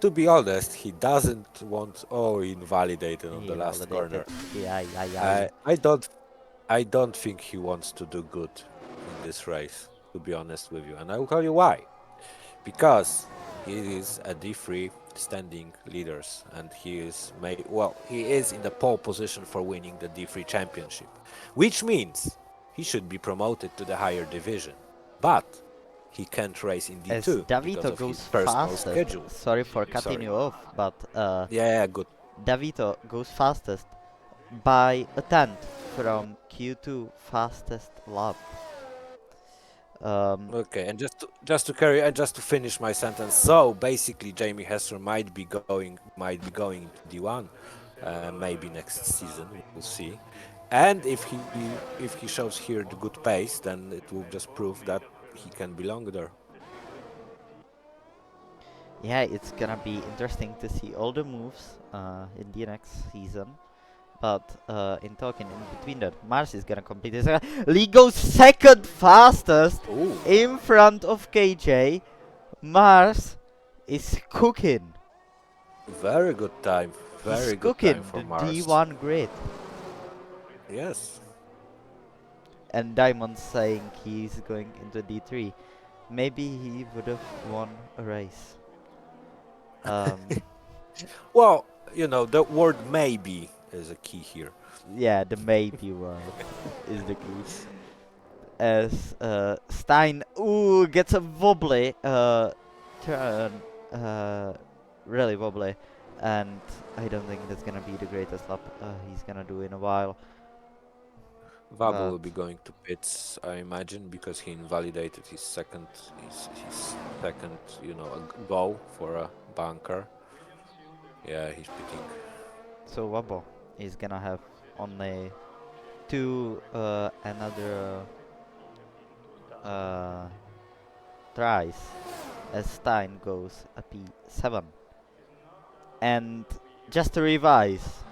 to be honest, he doesn't want. Oh, he invalidated on he the last invalidated. corner. Yeah, yeah, yeah. I I don't I don't think he wants to do good in this race. To be honest with you, and I will tell you why. Because he is a D3 standing leaders, and he is in the pole position for winning the D3 championship, which means he should be promoted to the higher division. But he can't race in As D2 because Davito of his goes personal fastest, schedule. sorry for cutting Sorry. you off, but Yeah, yeah, good. Davito goes fastest by a tenth from Q2 fastest lap. Um, Okay, and just to finish my sentence. So basically, Jamie Hester might be going into D1, maybe next season. We'll see. And if he shows here the good pace, then it will just prove that he can belong there. yeah, it's gonna be interesting to see all the moves in the next season. But in talking in between that, Mars is gonna complete his. Lee goes second fastest Ooh, in front of KJ. Mars is cooking. very good time. He's Very good time cooking for the Mars. D1 grid. Yes. And Diamond's saying he's going into D3. Maybe he would have won a race. Um, Well, the word maybe is a key here. yeah, the maybe word is the key. As Stein, ooh, gets a wobbly turn, really wobbly, and I don't think that's gonna be the greatest lap he's gonna do in a while. Vabo But will be going to pits, I imagine, because he invalidated his second, goal for a bunker. Yeah, he's pitting. so Wabo is gonna have only two another uh, tries as Stein goes a P7. And just to revise,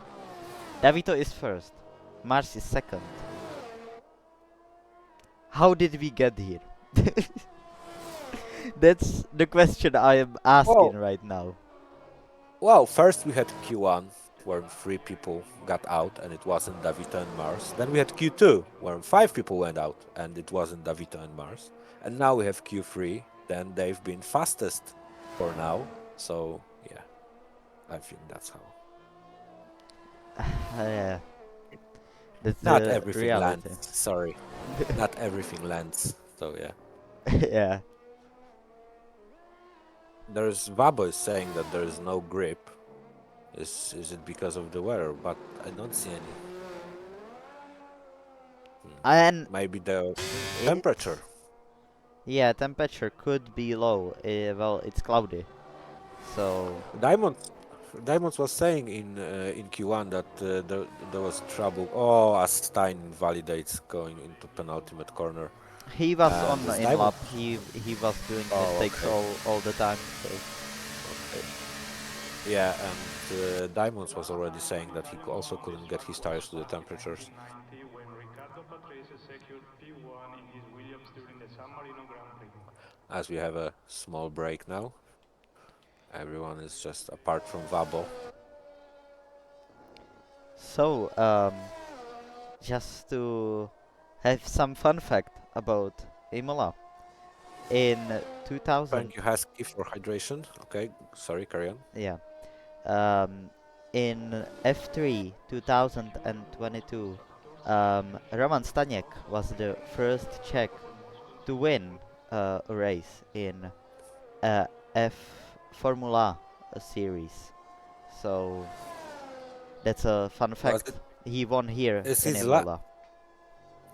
Davito is first, Mars is second. How did we get here? That's the question I am asking Well, right now. well, first we had Q1, where three people got out, and it wasn't Davita and Mars. Then we had Q2, where five people went out, and it wasn't Davita and Mars. And now we have Q3. Then they've been fastest for now. So yeah, I think that's how. Yeah, that's Not the everything reality. lands. Sorry, not everything lands. So yeah, Yeah. there's Vabo is saying that there is no grip. Is it because of the weather? But I don't see any. Hmm. And Maybe the temperature. it's, yeah, temperature could be low. Well, it's cloudy. So Diamond Diamonds was saying in Q1 that there was trouble. Oh, as Stein validates going into penultimate corner, he was and on this in Diamond. lap. He was doing Oh, mistakes okay, all the time. So okay. Yeah, and Diamonds was already saying that he also couldn't get his tires to the temperatures. As we have a small break now, everyone is just apart from Vabo. so just to have some fun fact about Imola in 2000. Thank you, Husky, for hydration. Okay, sorry, carry on. Yeah. Um, in F3 2022, Roman Staniek was the first Czech to win a race in F Formula series. So that's a fun Was fact. it He won here is in his la Imola.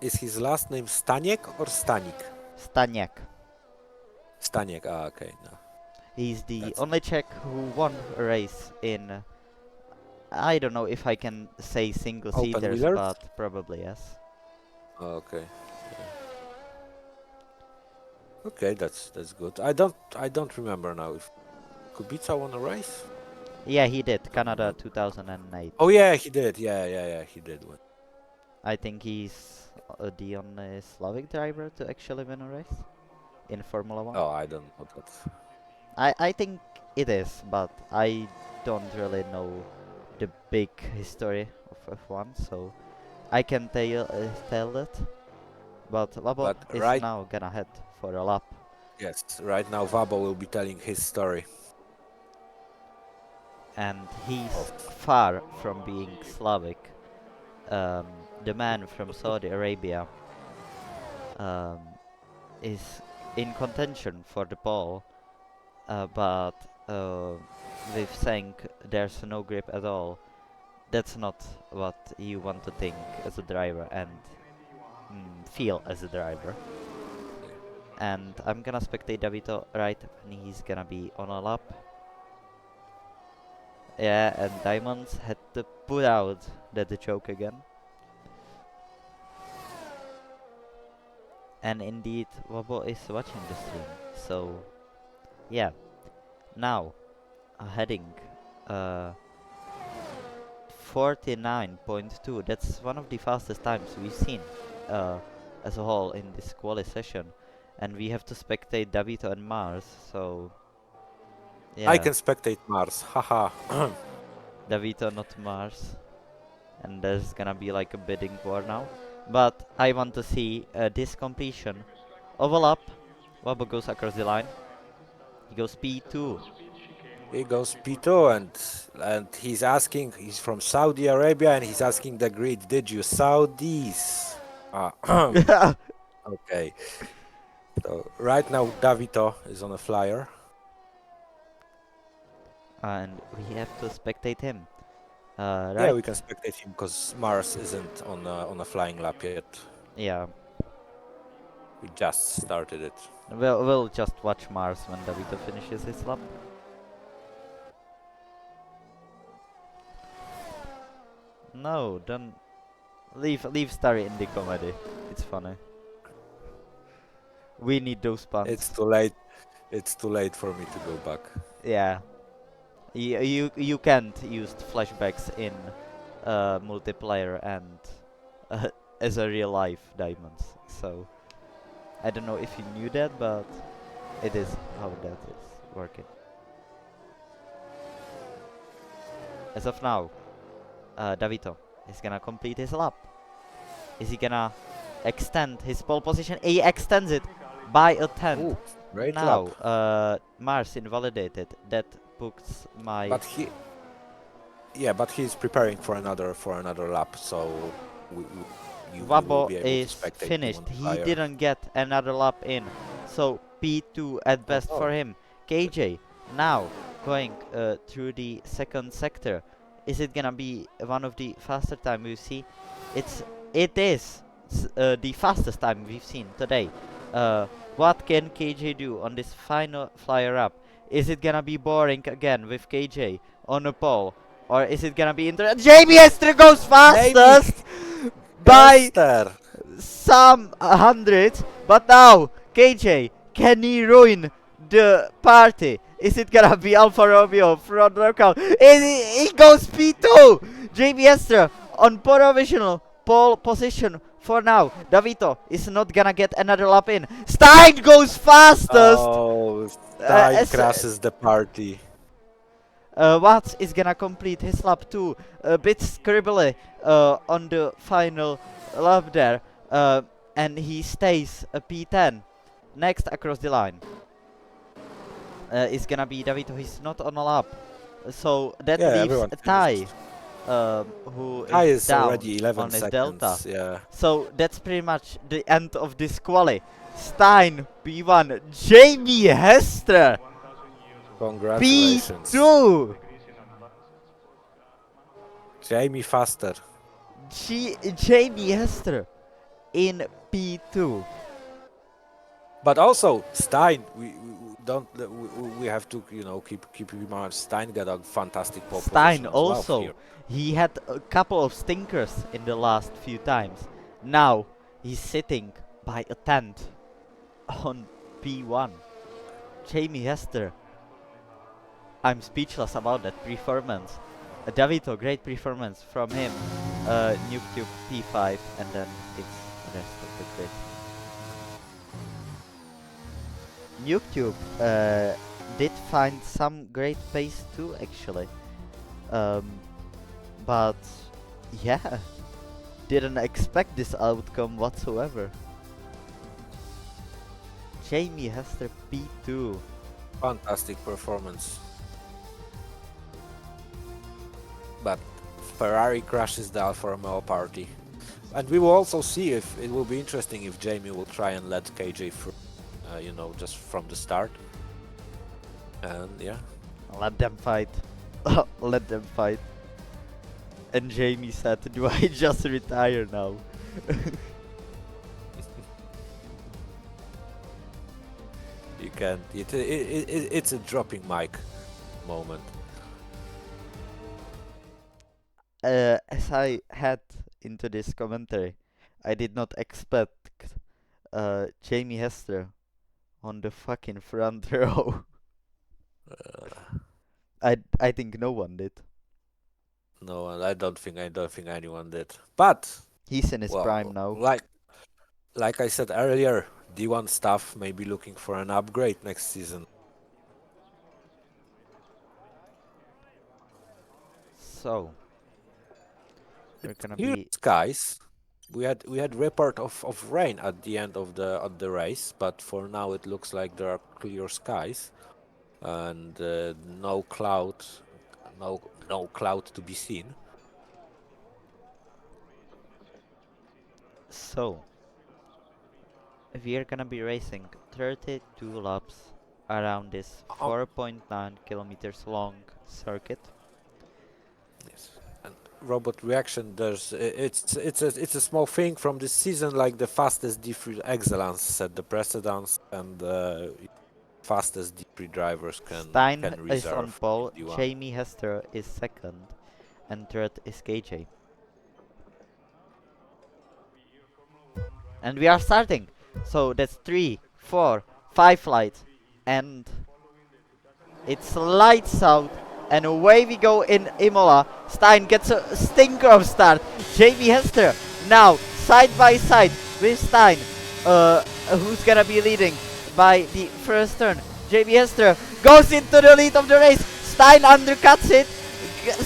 is his last name Staniek or Stanik? Staniek. Staniek. Ah, okay, no, He's the that's only Czech who won a race in. I don't know if I can say single open seaters, wheelers. but probably yes. Oh, okay, yeah. Okay, that's good. I don't remember now if Kubica won a race. Yeah, he did. Don't Canada remember. 2008. Oh yeah, he did. Yeah, he did win. I think he's the only Slavic driver to actually win a race in Formula One. Oh, I don't know that. I think it is, but I don't really know the big history of F1, so I can tell it. But Labo But is now gonna head for a lap, right now Vabo will be telling his story and he's of. far from being Slavic. The man from Saudi Arabia um, is in contention for the pole, but with saying there's no grip at all, that's not what you want to think as a driver and feel as a driver. And I'm gonna spectate Davito right when he's gonna be on a lap. Yeah, and Diamonds had to put out that choke again. And indeed, Wabo is watching the stream. So, yeah. Now, heading 49.2. That's one of the fastest times we've seen as a whole in this quali session. And we have to spectate Davito and Mars, so yeah. I can spectate Mars, haha. Davito, not Mars. And there's gonna be like a bidding war now. But I want to see this completion of a lap. Wabo goes across the line. He goes P2. He goes Pito, and he's from Saudi Arabia, and he's asking the grid, did you Saudis? Okay. So right now Davito is on a flyer. And we have to spectate him. Right? Yeah, we can spectate him because Mars isn't on a flying lap yet. Yeah. We just started it. We'll just watch Mars when Davito finishes his lap. No, don't leave Starry in the comedy. It's funny. We need those puns. It's too late. It's too late for me to go back. Yeah. You can't use flashbacks in multiplayer and as a real life Diamonds. So I don't know if you knew that, but it is how that is working. As of now, Davito is gonna complete his lap. Is he gonna extend his pole position? He extends it by a tenth. Ooh, great Now, lap. Mars invalidated. That puts my. But he's preparing for another lap, so you will Wabo be able to is spectate him finished. on the He flyer. didn't get another lap in, so P2 at best for him. KJ now going through the second sector. Is it gonna be one of the faster time we see? It is the fastest time we've seen today. What can KJ do on this final flyer up? Is it gonna be boring again with KJ on a pole? Or is it gonna be Jamie Hester goes fastest by some hundreds, but now KJ, can he ruin the party? Is it gonna be Alfa Romeo front knockout? He goes P2! Jamie Hester on provisional pole position for now. Davito is not gonna get another lap in. Stein goes fastest! Oh, Stein crashes the party. Watts is gonna complete his lap too. A bit scribbly on the final lap there. And he stays a P10. Next across the line is gonna be Davito. He's not on a lap. So that leaves Ty, who is down already 11 on his seconds, delta. yeah. So that's pretty much the end of this quali. Stein P1, Jamie Hester Congratulations. P2. Jamie faster. Jamie Hester in P2. But also Stein, we have to keep in mind Stein got a fantastic pole Stein position as well also here. he had a couple of stinkers in the last few times. Now he's sitting by a tenth on P1. Jamie Hester. I'm speechless about that performance. Davito, great performance from him. Nuke P5 and then it's the rest of the grid. NukeTube did find some great pace too, actually. But yeah, didn't expect this outcome whatsoever. Jamie Hester P2. Fantastic performance. But Ferrari crashes the Alfa Romeo party. And we will also see if it will be interesting if Jamie will try and let KJ through you know, just from the start. And yeah, Let them fight. Let them fight. And Jamie said, do I just retire now? you can. It's a dropping mic moment. As I head into this commentary, I did not expect Jamie Hester on the fucking front row. Uh, I think no one did. no, I don't think anyone did. But He's in his prime well, now. like I said earlier, D1 staff may be looking for an upgrade next season. So we're gonna Here be skies. We had report of rain at the end of the race, but for now it looks like there are clear skies and no cloud to be seen. so we are gonna be racing 32 laps around this Um, 4.9 kilometers long circuit. yes. And robot reaction. It's a small thing from this season, like the fastest D3 excellence set the precedence, and fastest D3 drivers Stein can is on reserve pole, in D1. Jamie Hester is second, and third is KJ. And we are starting. So that's 3, 4, 5 lights. And it's lights out. And away we go in Imola. Stein gets a stinker of start. Jamie Hester now side by side with Stein. Who's gonna be leading by the first turn? Jamie Hester goes into the lead of the race. Stein undercuts it.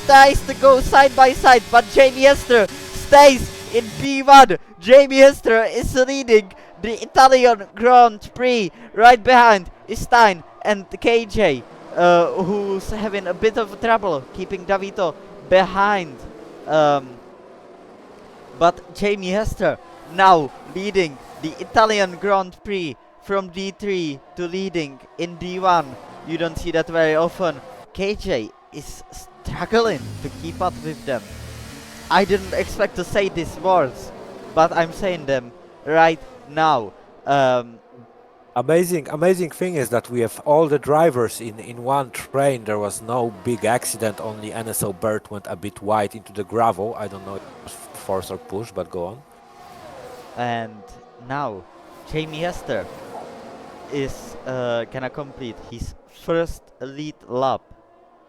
Tries to go side by side, but Jamie Hester stays in P1. Jamie Hester is leading the Italian Grand Prix. Right behind is Stein and KJ, who's having a bit of trouble keeping Davito behind. But Jamie Hester now leading the Italian Grand Prix from D3 to leading in D1. You don't see that very often. KJ is struggling to keep up with them. I didn't expect to say these words, but I'm saying them right now. Amazing thing is that we have all the drivers in one train. There was no big accident. Only NSO Bird went a bit wide into the gravel. I don't know if it was force or push, but go on. And now Jamie Hester is gonna complete his first lead lap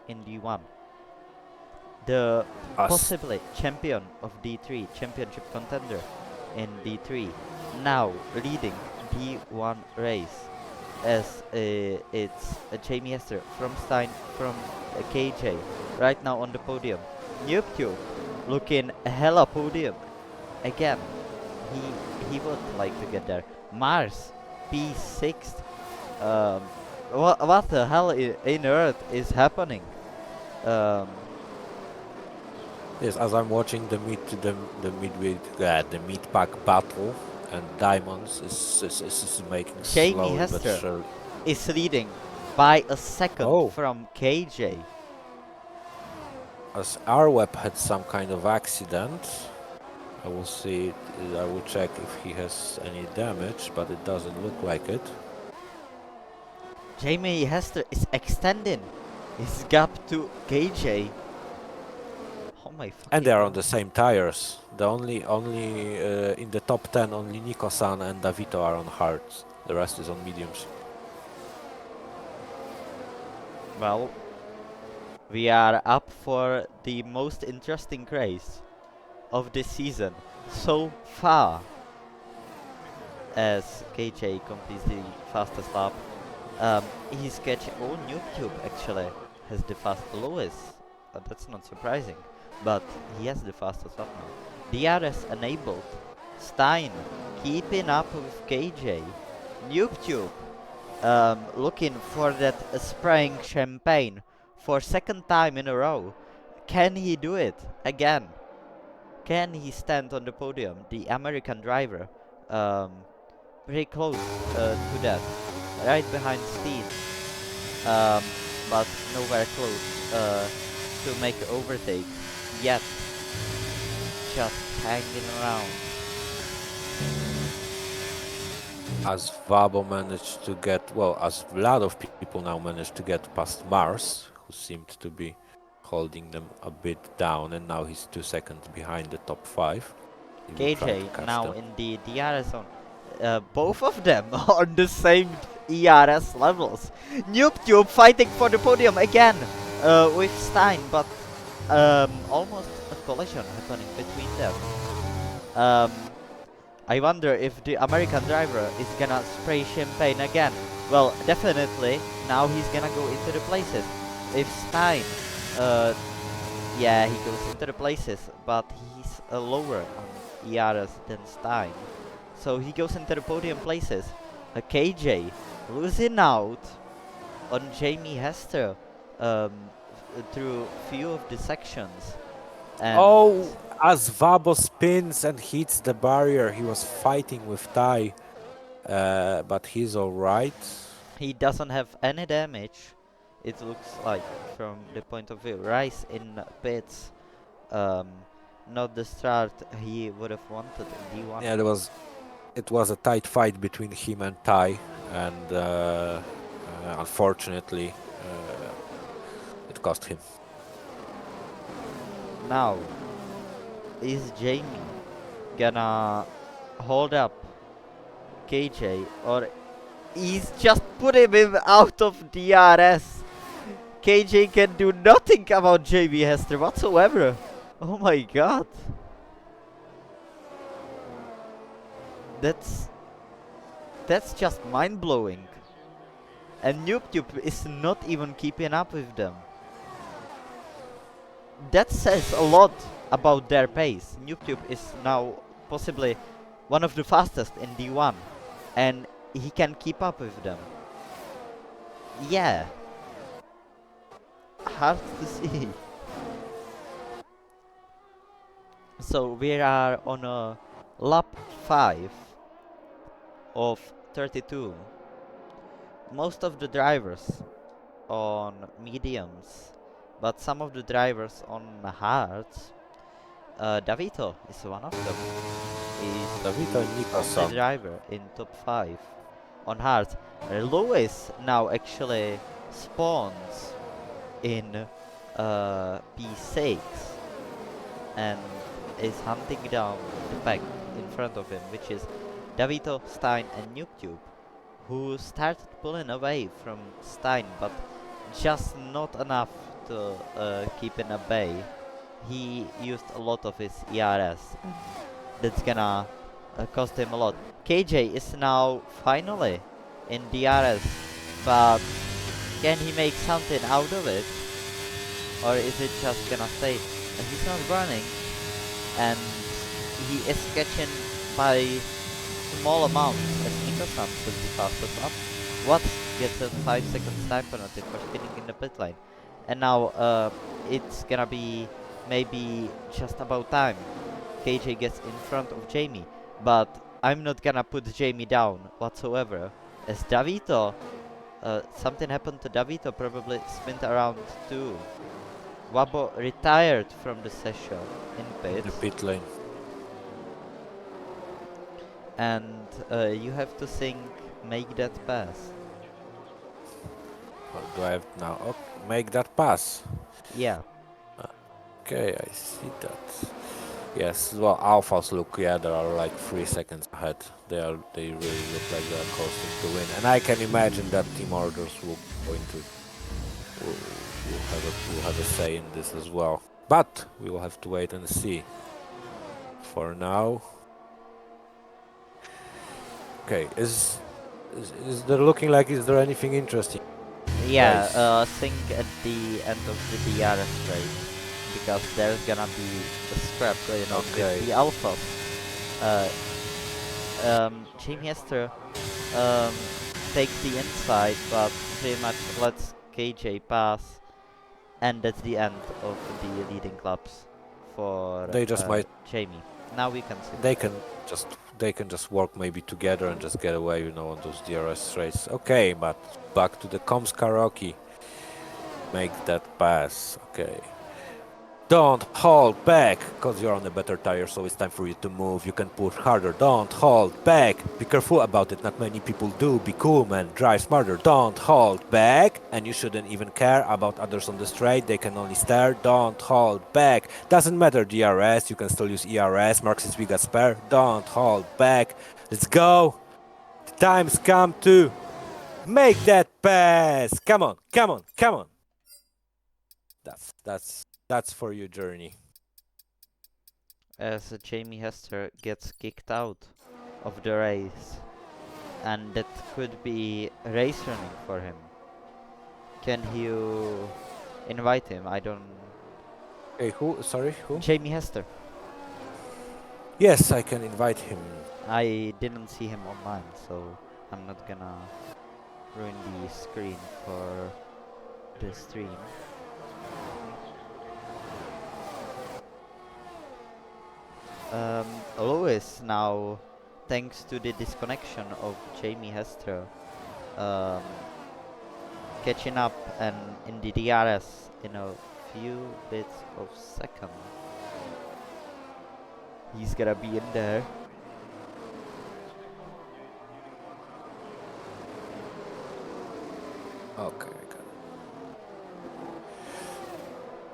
in D1. The Us. possibly champion of D3, championship contender in D3, now leading D1 race as it's Jamie Hester from Stein from KJ right now on the podium. YouTube looking hella podium again. He would like to get there. Mars P6th. What the hell in Earth is happening? Yes, as I'm watching the mid pack battle, and Diamonds is making Jamie slowly but Hester surely. is leading by a second Oh, from KJ. as Arweb had some kind of accident. I will see. I will check if he has any damage, but it doesn't look like it. Jamie Hester is extending his gap to KJ. Oh my fucking And they are on god. the same tires. The only in the top 10, only Nico-san and Davito are on hards. The rest is on mediums. Well, we are up for the most interesting race of this season so far, as KJ completes the fastest lap. He's catching. Oh, NoobTube actually has the fast lowest. That's not surprising, but he has the fastest lap now. DRS enabled. Stein keeping up with KJ. NoobTube looking for that spraying champagne for second time in a row. Can he do it again? Can he stand on the podium? The American driver, pretty close to that. right behind Steed, but nowhere close to make overtake yet. Just hanging around. As Vabo managed to get, well, as a lot of people now managed to get past Mars, who seemed to be holding them a bit down, and now he's 2 seconds behind the top 5. He will try to KJ catch now them. in the DRS zone. Both of them on the same ERS levels. Noob fighting for the podium again with Stein, but almost a collision happening between them. I wonder if the American driver is gonna spray champagne again. Well, definitely now he's gonna go into the places. If Stein, yeah, he goes into the places, but he's lower on ERS than Stein. So he goes into the podium places. KJ losing out on Jamie Hester um, through few of the sections. And Oh, as Vabo spins and hits the barrier, he was fighting with Tai, but he's alright. he doesn't have any damage, it looks like, from the point of view. Rice in pits, um, not the start he would have wanted in D1. Yeah, it was a tight fight between him and Tai, and unfortunately, it cost him. Now, is Jamie gonna hold up KJ, or he's just putting him out of DRS? KJ can do nothing about Jamie Hester whatsoever. Oh my god. That's just mind-blowing. And Noob is not even keeping up with them. That says a lot about their pace. Noob is now possibly one of the fastest in D1, and he can keep up with them. Yeah. Hard to see. So we are on a lap 5 of 32. Most of the drivers on mediums, but some of the drivers on hards. Davito is one of them. He's Davito the Nicholson. only driver in top 5 on hards. Lewis now actually spawns in P6 and is hunting down the pack in front of him, which is Davito, Stein and Noob, who started pulling away from Stein, but just not enough to keep in a bay. He used a lot of his ERS. That's gonna cost him a lot. KJ is now finally in DRS, but can he make something out of it? Or is it just gonna stay? And he's not running, and he is catching by small amounts as Nicholson should be fastest up. Watts gets a 5 seconds time penalty for spinning in the pit lane. And now it's gonna be maybe just about time KJ gets in front of Jamie. But I'm not gonna put Jamie down whatsoever. As Davito, something happened to Davito, probably spent around too. Wabo retired from the session in The pits. pit lane. And you have to think, make that pass. What do I have now? Okay, make that pass. Yeah. Okay, I see that. Yes, well, alphas look, yeah, they are like 3 seconds ahead. They really look like they are coasting to win, and I can imagine that team orders will have a say in this as well. But we will have to wait and see. For now, okay, is there looking like, is there anything interesting? Yeah, Race. think at the end of the DRS race, because there's gonna be a scrap going on Okay. with the alphas. Jamie Hester takes the inside, but pretty much lets KJ pass, and that's the end of the leading laps for They just might. Jamie. Now we can see. They can just they can just work maybe together and just get away, you know, on those DRS straights. Okay, but back to the comms karaoke. Make that pass. Okay. Don't hold back, because you're on a better tire, so it's time for you to move. You can push harder. Don't hold back. Be careful about it. Not many people do. Be cool, man. Drive smarter. Don't hold back. And you shouldn't even care about others on the straight. They can only stare. Don't hold back. Doesn't matter DRS. You can still use ERS. Marxist, we got spare. Don't hold back. Let's go. The time's come to make that pass. Come on, come on, come on. That's for you, Journey. As Jamie Hester gets kicked out of the race, and that could be race running for him. Can you invite him? I don't. Hey, who? Sorry, who? Jamie Hester. Yes, I can invite him. I didn't see him online, so I'm not gonna ruin the screen for the stream. Lewis now, thanks to the disconnection of Jamie Hester, um, catching up and in the DRS in a few bits of second. He's gonna be in there. Okay, I got it.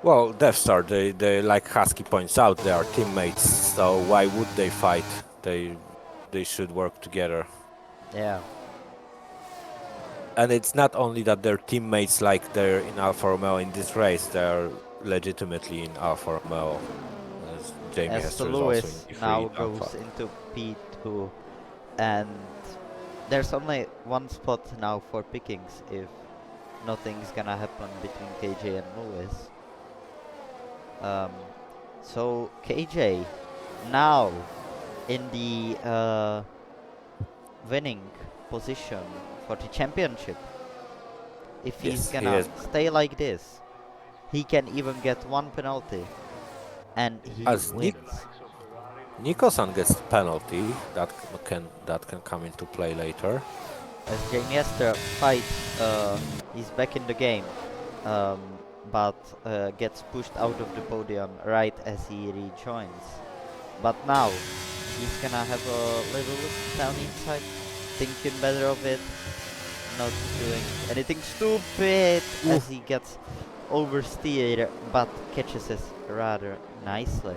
Well, Death Star, they like Husky points out, they are teammates, so why would they fight? They should work together. Yeah. And it's not only that they're teammates like they're in Alfa Romeo in this race, they're legitimately in Alfa Romeo. As Jamie As Hester is also Lewis in now P3 goes Alpha. into P2, and there's only one spot now for pickings if nothing's gonna happen between KJ and Lewis. So KJ now in the winning position for the championship. If he's Yes, he gonna is. stay like this, he can even get one penalty and he As wins. Nico-san gets the penalty, that can come into play later. As Jamie Hester fights, he's back in the game, but gets pushed out of the podium right as he rejoins. But now he's gonna have a little look down inside, thinking better of it, not doing anything stupid as he gets oversteered, but catches it rather nicely.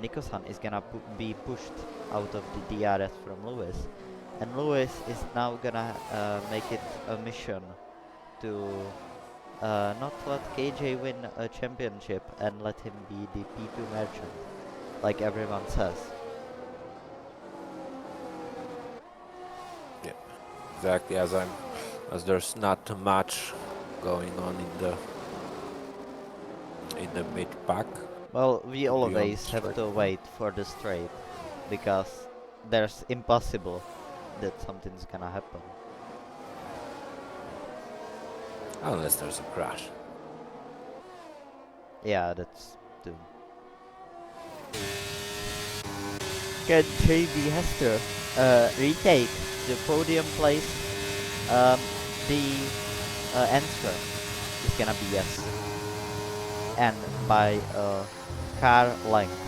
Nico-san is gonna be pushed out of the DRS from Lewis, and Lewis is now gonna make it a mission to not let KJ win a championship and let him be the P2 merchant, like everyone says. Yeah, exactly. As there's not much going on in the mid pack. Well, we always Beyond have straight. to wait for the straight, because there's impossible that something's gonna happen. Unless there's a crash. Yeah, that's true. Can JB Hester retake the podium place? The answer is gonna be yes, and by a car length.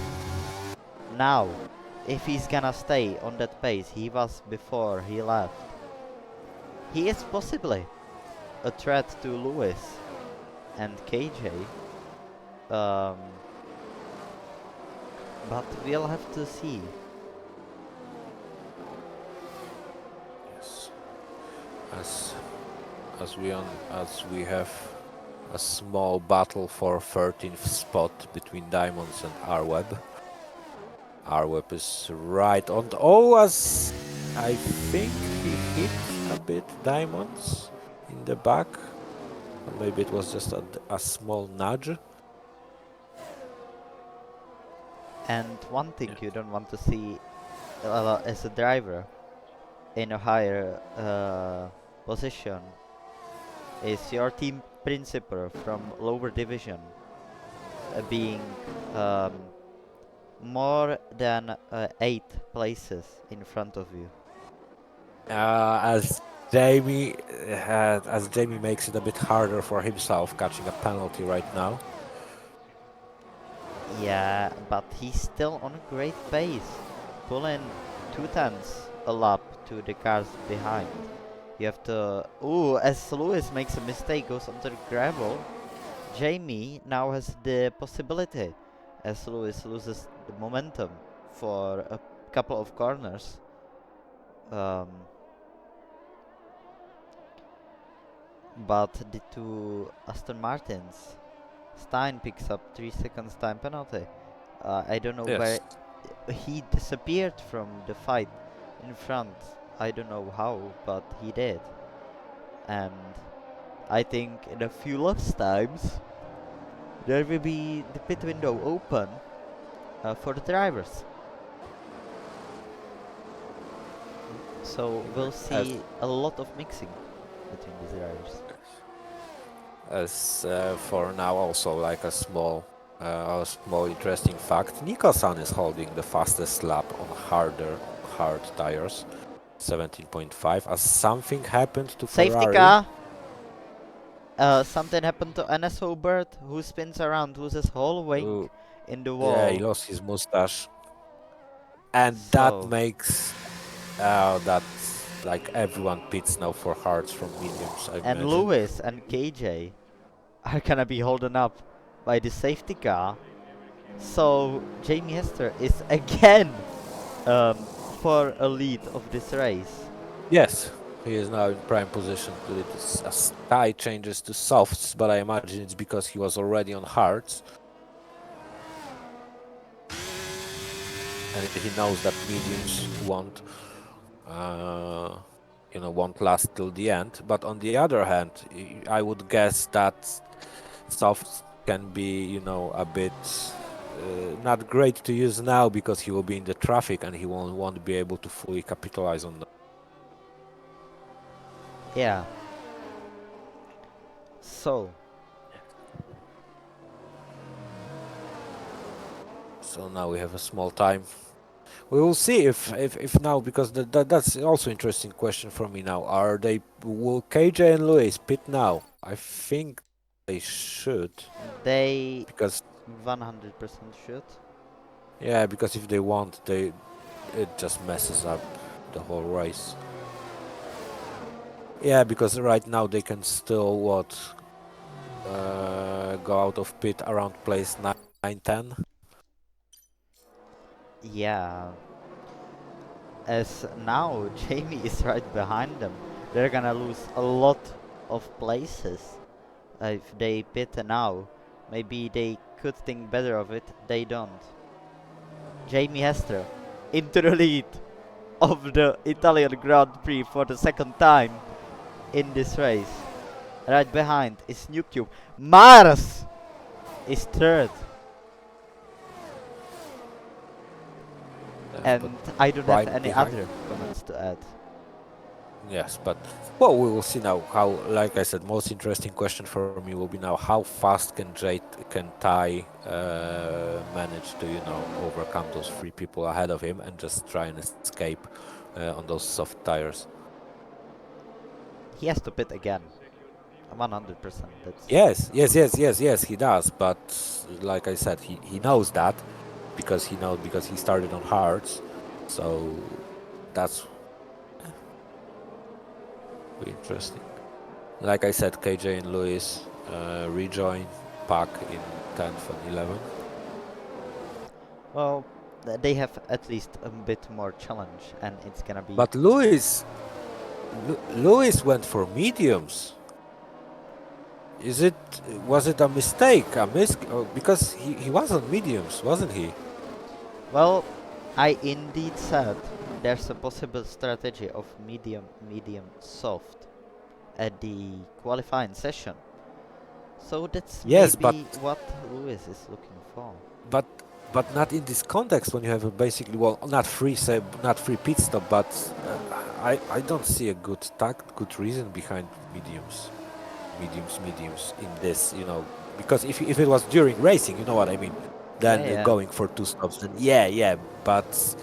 Now, if he's gonna stay on that pace he was before he left, he is possibly a threat to Lewis and KJ. But we'll have to see. Yes. As we have a small battle for 13th spot between Diamonds and R-Web. R-Web is right on the... Oh, as I think he hit a bit Diamonds in the back. Or maybe it was just a small nudge. And one thing you don't want to see as a driver in a higher position is your team principal from lower division being more than 8 places in front of you. As Jamie as Jamie makes it a bit harder for himself catching a penalty right now. Yeah, but he's still on a great pace, pulling 2 tenths a lap to the cars behind. You have to. Ooh, as Lewis makes a mistake, goes onto the gravel. Jamie now has the possibility, as Lewis loses the momentum for a couple of corners. Um, but the two Aston Martins, Stein picks up 3 seconds time penalty. I don't know Yes. where he disappeared from the fight in front. I don't know how, but he did. And I think in a few less times there will be the pit window open for the drivers. So we'll As see a lot of mixing between the drivers. for now, also like a small interesting fact. Nicholson is holding the fastest lap on hard tires, 17.5. As something happened to Safety Ferrari. car! Something happened to Ennis Hobart, who spins around, loses whole wing Ooh, in the yeah, he wall. lost his mustache, and that So, makes that like everyone pits now for hards from mediums, I and imagine. Lewis and KJ are gonna be holding up by the safety car. So Jamie Hester is again for a lead of this race. Yes, he is now in prime position to do it as Ty changes to softs, but I imagine it's because he was already on hards, and he knows that mediums uh, won't last till the end. But on the other hand, I would guess that softs can be, a bit not great to use now because he will be in the traffic and he won't be able to fully capitalize on them. Yeah. So So now we have a small time. We will see if now, because that's also interesting question for me now. Will KJ and Lewis pit now? I think they should, they because 100% should. yeah, because if they won't, it just messes up the whole race. Yeah, because right now they can still go out of pit around place 9, 10. Yeah. As now Jamie is right behind them. They're gonna lose a lot of places if they pit now. Maybe they could think better of it. They don't. Jamie Hester into the lead of the Italian Grand Prix for the second time in this race. Right behind is Newcube. Mars is third. But And I don't have right any behind. other comments to add. Yes, but well, we will see now how. Like I said, most interesting question for me will be now how fast can Ty manage to overcome those three people ahead of him and just try and escape on those soft tires. He has to pit again. 100%. That's Yes, he does. But like I said, he knows that because he started on hards, so that's interesting. Like I said, KJ and Lewis rejoin Pack in 10th and 11th. well, they have at least a bit more challenge, and it's gonna be. But Lewis went for mediums. Is it Was it a mistake? Because he was on mediums, wasn't he? Well, I indeed said there's a possible strategy of medium, soft at the qualifying session. So that's Yes, maybe what Lewis is looking for. but but not in this context when you have a basically, well, not free pit stop, but I don't see a good reason behind mediums in this, because if it was during racing, you know what I mean. Yeah, than yeah. going for 2 stops. Then yeah, but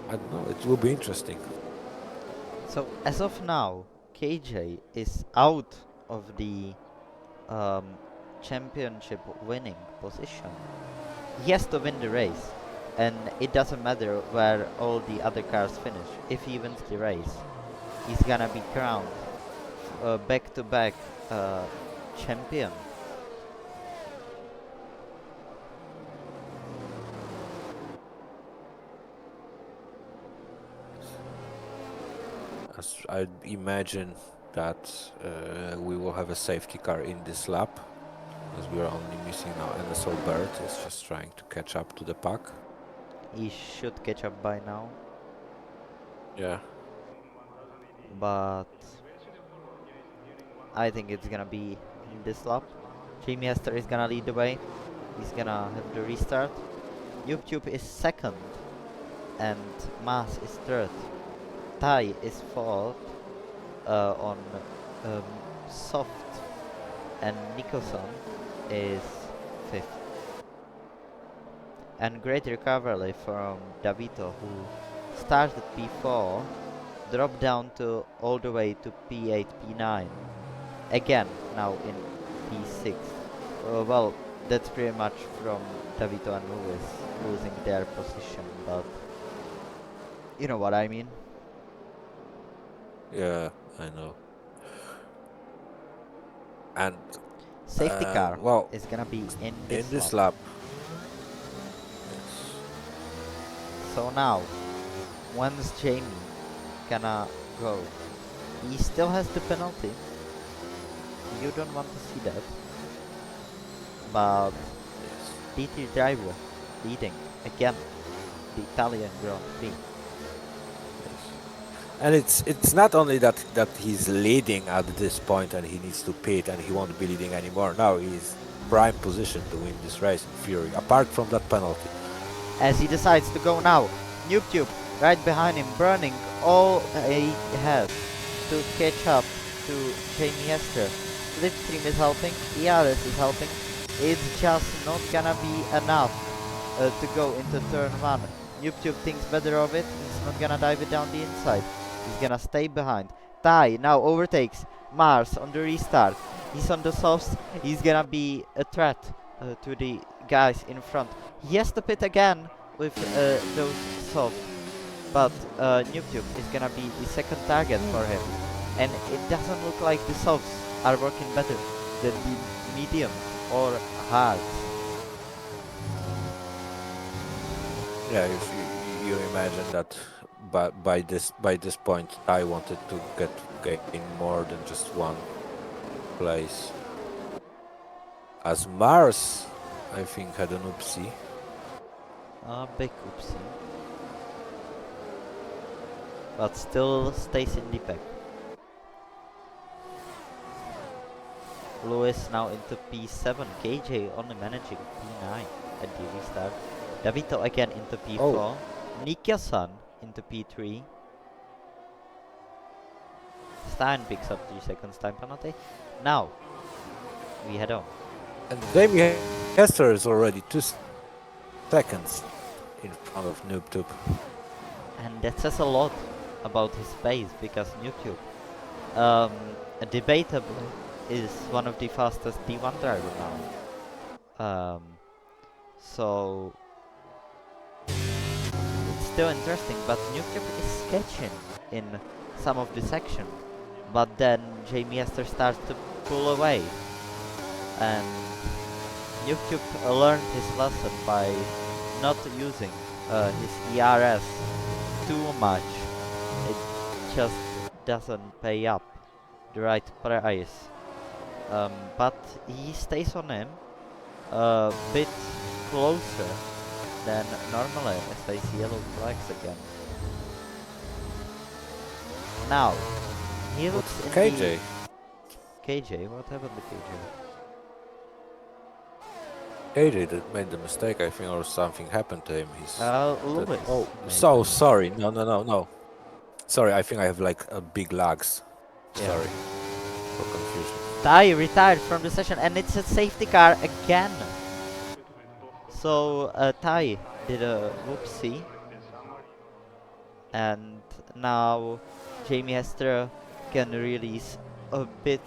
I don't know. It will be interesting. So as of now, KJ is out of the um, championship winning position. He has to win the race, and it doesn't matter where all the other cars finish. If he wins the race, he's gonna be crowned back-to-back champion. As I imagine that we will have a safety car in this lap, as we are only missing now. NSO Bird is just trying to catch up to the pack. He should catch up by now, Yeah. but I think it's gonna be in this lap. Jamie Hester is gonna lead the way. He's gonna have the restart. YouTube is second, and Maas is third. Tai is fourth on um, soft, and Nicholson is fifth. And great recovery from Davito, who started P4, dropped down to all the way to P8, P9, again now in P6. Well, that's pretty much from Davito and Lewis losing their position, but you know what I mean. Yeah, I know. And Safety car well, is gonna be in in this lap. this lap, So now, when's Jamie gonna go? He still has the penalty. You don't want to see that. But yes, DT driver leading again the Italian Grand Prix. yes. And it's not only that he's leading at this point and he needs to pit and he won't be leading anymore. Now he's prime position to win this race in Fury. Apart from that penalty, As he decides to go now, Noob Tube right behind him, burning all he has to catch up to Jamie Hester. Slipstream is helping, ERS is helping. It's just not gonna be enough to go into turn 1. Noob Tube thinks better of it, he's not gonna dive it down the inside. He's gonna stay behind. Tai now overtakes Mars on the restart. He's on the softs, he's gonna be a threat to the guys in front. He has to pit again with those soft, but NewTube is gonna be the second target for him, and it doesn't look like the softs are working better than the medium or hards. yeah, if you imagine that by this point I wanted to gain more than just one place. As Mars, I think had an oopsie. Big oopsie, but still stays in the pack. Lewis now into P7, KJ only managing P9 at the restart. Davito again into P4, Oh, Nikya-san into P3. Stein picks up 3 seconds time penalty. Now, we head on. and Jamie Hester is already 2 seconds in front of NoobTube. And that says a lot about his pace, because YouTube, um, debatably, is one of the fastest D1 drivers now. So it's still interesting, but YouTube is sketching in some of the section. But then Jamie Hester starts to pull away, and YouTube learned his lesson by not using his ERS too much. It just doesn't pay up the right price. But he stays on him a bit closer than normally, as I see yellow flags again. Now, he looks in KJ. the KJ. What happened to KJ? KJ that made the mistake, I think, or something happened to him. Lewis. Oh, made so the sorry. No. Sorry, I think I have like a big lags. Yeah. Sorry for confusion. Tai retired from the session, and it's a safety car again. So Ty did a whoopsie, and now Jamie Hester can release a bit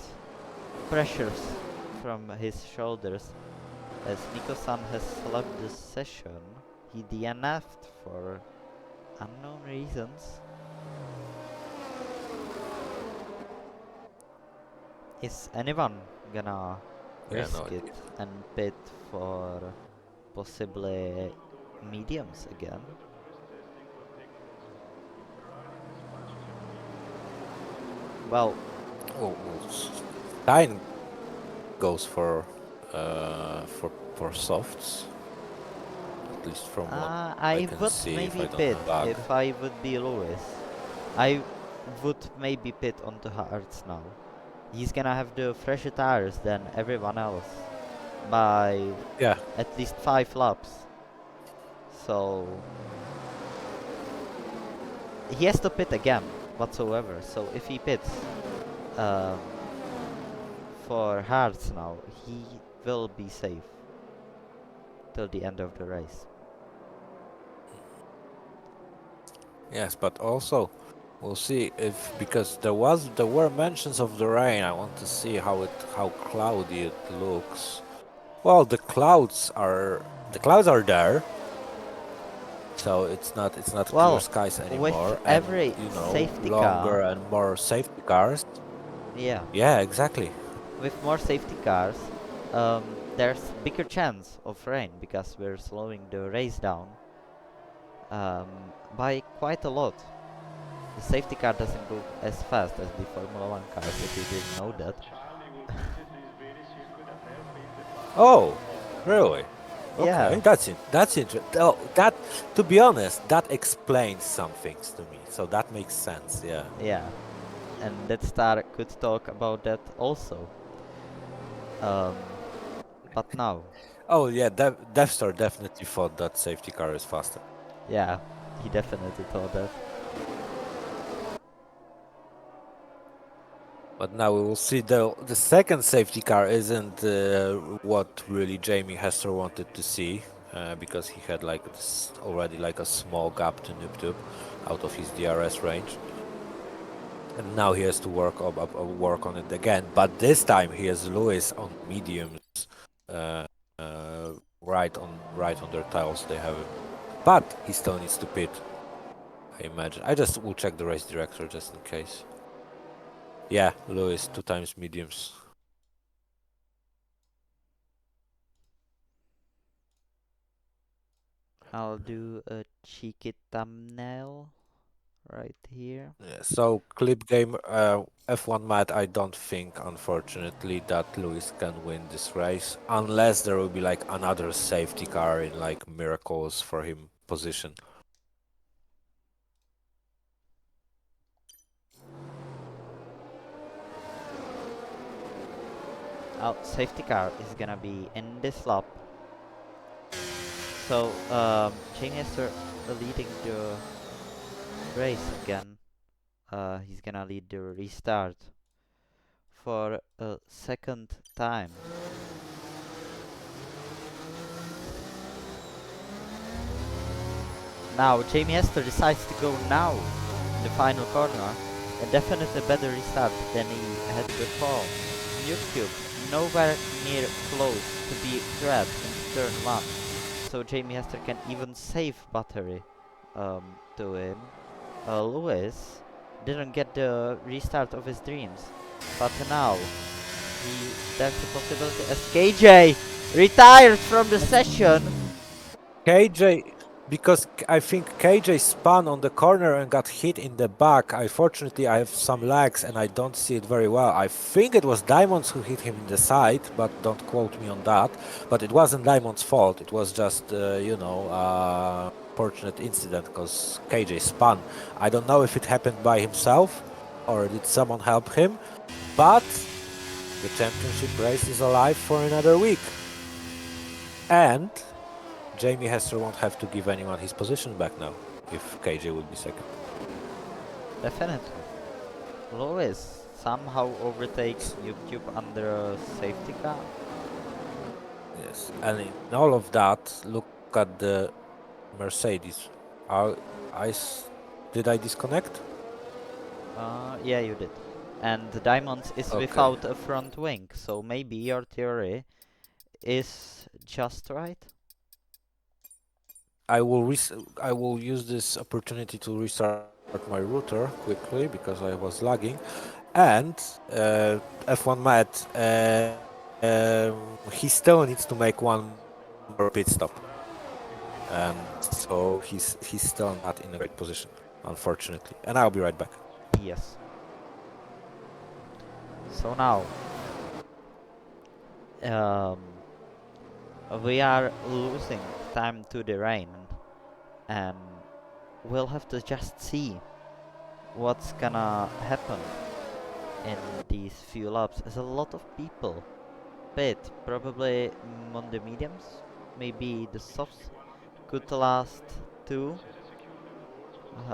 pressures from his shoulders as Nico-san has slugged the session. He DNF'd for unknown reasons. Is anyone gonna Yeah, no risk it idea. and pit for possibly mediums again? Well, Well, Stein goes for softs, at least from what I I can would see if maybe I don't pit have bug. if I would be Lewis. I would maybe pit onto Hearts now. He's gonna have the fresher tires than everyone else by Yeah, at least 5 laps. So he has to pit again whatsoever. So if he pits um, for Hearts now, he will be safe till the end of the race. yes, but also we'll see if because there were mentions of the rain. I want to see how cloudy it looks. Well, the clouds are there, so it's not clear Well, skies with anymore, and every you know safety car, longer and more safety cars. yeah, Yeah, exactly. with more safety cars, there's bigger chance of rain because we're slowing the race down um, by quite a lot. The safety car doesn't go as fast as the Formula 1 cars, if you didn't know that. Oh, really? Yeah, Okay, that's interesting. Oh, that, to be honest, that explains some things to me. So that makes sense. Yeah. yeah. And that star could talk about that also. Um, but now, Oh yeah, Deathstar definitely thought that safety car is faster. yeah, he definitely thought that. But now we will see the second safety car isn't what really Jamie Hester wanted to see, because he had like already like a small gap to Nuptup out of his DRS range, and now he has to work on it again. But this time he has Lewis on mediums, uh, right on their tiles. They have him, but he still needs to pit. I imagine. I just will check the race director just in case. Yeah, Lewis, 2 times mediums. I'll do a cheeky thumbnail right here. Yeah, so clip game, F1 Matt, I don't think, unfortunately, that Lewis can win this race unless there will be like another safety car in like miracles for him position. Our safety car is gonna be in this lap. So, Jamie Hester leading the race again. He's gonna lead the restart for a second time. Now, Jamie Hester decides to go now in the final corner. A definitely better restart than he had before. YouTube nowhere near close to be grabbed in turn 1. So Jamie Hester can even save battery to him. Lewis didn't get the restart of his dreams, but now there's a possibility as KJ retired from the session. KJ, because I think KJ spun on the corner and got hit in the back. Unfortunately, I have some lags and I don't see it very well. I think it was Diamonds who hit him in the side, but don't quote me on that. But it wasn't Diamond's fault. It was just, fortunate incident because KJ spun. I don't know if it happened by himself or did someone help him, but the championship race is alive for another week. And Jamie Hester won't have to give anyone his position back now if KJ would be second. Definitely. Lewis somehow overtakes YouTube under a safety car. Yes, and in all of that, look at the Mercedes. Are I s- did I disconnect? Yeah, you did. And the Diamonds is Okay. without a front wing, so maybe your theory is just right. I will use this opportunity to restart my router quickly because I was lagging. And F1 Matt, he still needs to make one more pit stop, and so he's still not in a great position, unfortunately. And I'll be right back. Yes. So now, um, we are losing time to the rain, and we'll have to just see what's gonna happen in these few laps. There's a lot of people, but probably on the mediums, maybe the softs could last two.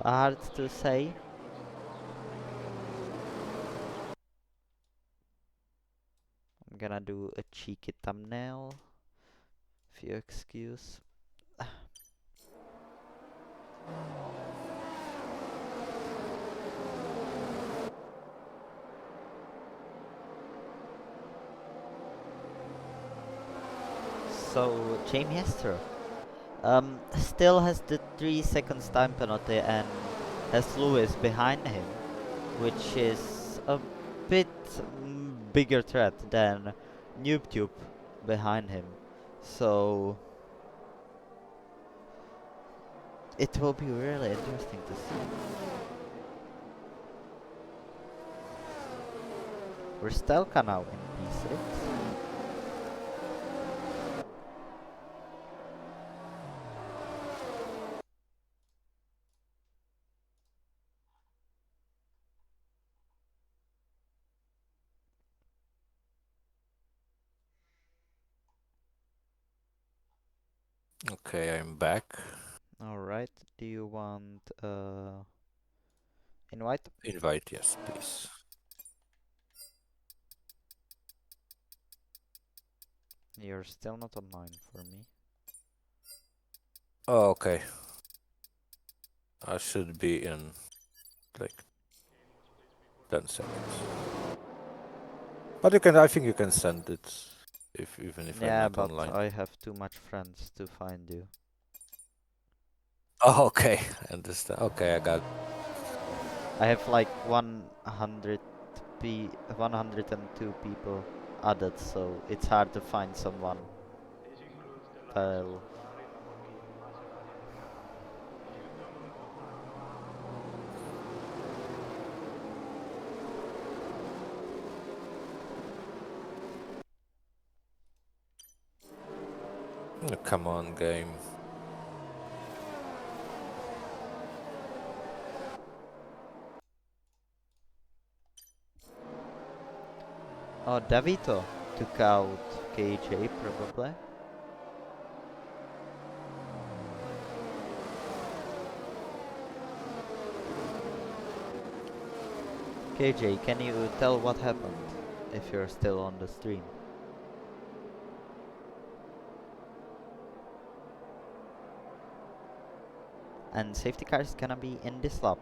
Hard to say. I'm gonna do a cheeky thumbnail, if you excuse. So Jamie Hester still has the 3 seconds time penalty and has Lewis behind him, which is a bit bigger threat than NoobTube behind him. So it will be really interesting to see. We're Stelka now in P6. Okay, I'm back. Alright, do you want invite? Invite, yes, please. You're still not online for me. Oh, okay. I should be in like 10 seconds. But I think you can send it if even if I'm Yeah, not but online. I have too much friends to find you. Oh, okay, I understand. Okay, I got. I have like 102 people added, so it's hard to find someone. Well, Come on, game. oh, Davito took out KJ probably. KJ, can you tell what happened if you're still on the stream? And safety car is gonna be in this lap.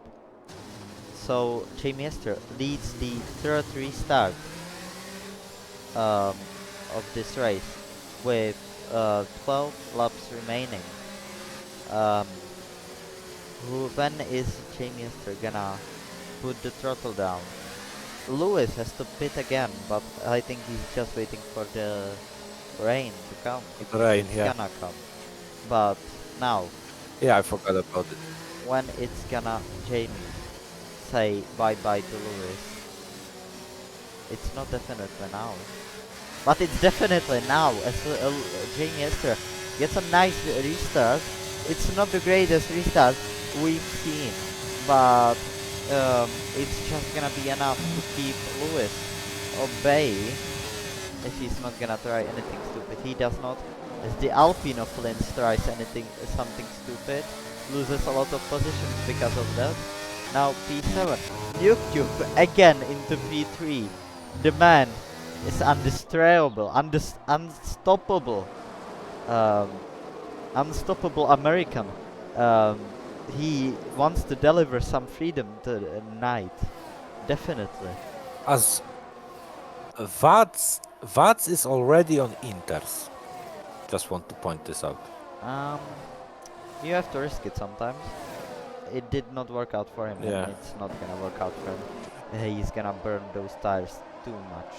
So Jamie Esther leads the third restart um, of this race with 12 laps remaining. Um, when is Jamie Esther gonna put the throttle down? Lewis has to pit again, but I think he's just waiting for the rain to come. Rain, It's yeah. gonna come. But now, Yeah, I forgot about it. when it's gonna Jamie say bye bye to Lewis, it's not definitely now. But it's definitely now, as Jamie Esther gets a nice restart. It's not the greatest restart we've seen, but it's just gonna be enough to keep Lewis obey if he's not gonna try anything stupid. He does not, as the Alpine of Linz tries something stupid, loses a lot of positions because of that. Now P7, YouTube again into P3. The man is undestroyable, unstoppable, um, unstoppable American. Um, he wants to deliver some freedom to the night, definitely. As Vats is already on Inters. Just want to point this out. Um, you have to risk it sometimes. It did not work out for him, and Yeah. it's not gonna work out for him. He's gonna burn those tires too much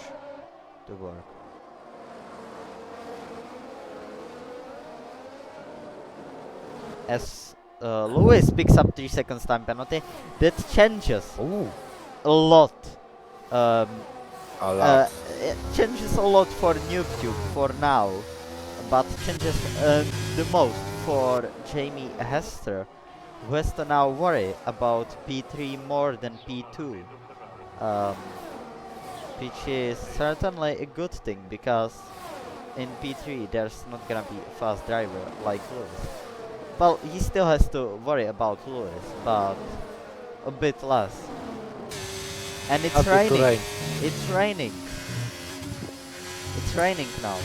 to work. As Lewis picks up 3 seconds time penalty, that changes Ooh, a lot. Um, a lot. it changes a lot for NoobTube for now, but changes the most for Jamie Hester, who has to now worry about P3 more than P2, um, which is certainly a good thing because in P3 there's not gonna be a fast driver like Lewis. Well, he still has to worry about Lewis, but a bit less. And it's Not good to raining. rain. It's raining. It's raining now.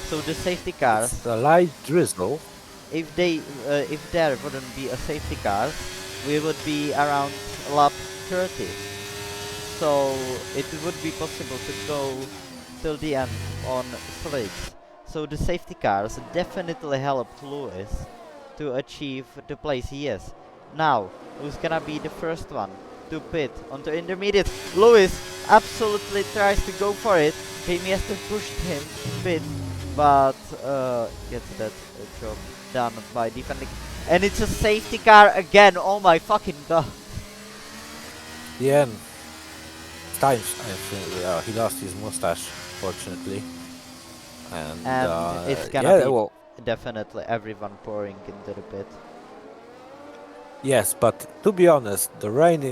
So the safety cars, It's a light drizzle. if there wouldn't be a safety car, we would be around lap 30. So it would be possible to go till the end on slicks. So the safety cars definitely helped Lewis to achieve the place he is. Now, who's gonna be the first one to pit onto intermediate? Lewis absolutely tries to go for it. Jamie has to push him to pit, but gets that job done by defending. And it's a safety car again. Oh my fucking god. The end. Times, I think, he lost his mustache, fortunately. And It's gonna yeah, be well, definitely everyone pouring into the pit. yes, but to be honest, the rain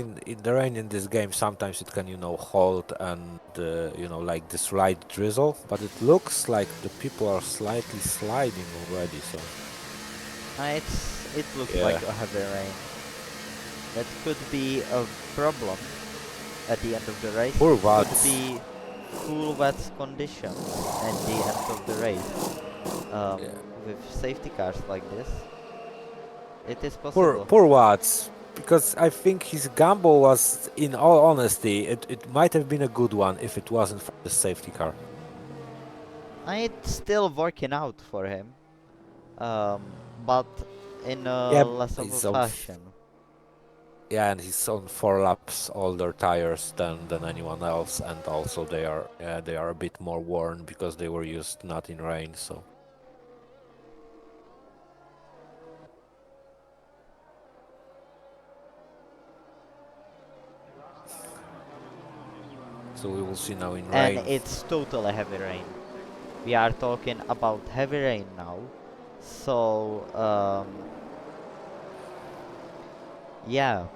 in this game sometimes it can hold and like this light drizzle, but it looks like the people are slightly sliding already. So It looks like yeah, a heavy rain. That could be a problem at the end of the race. poor Could Vats. be full wet conditions at the end of the race. Yeah. With safety cars like this, it is Poor possible. poor Watts, because I think his gamble was, in all honesty, it might have been a good one if it wasn't for the safety car. It's still working out for him, but in a Yeah, less of a he's on. fashion. Yeah, and he's on 4 laps older tires than anyone else, and also they are a bit more worn because they were used not in rain. So we will see now in And rain. it's totally heavy rain. We are talking about heavy rain now. So, yeah,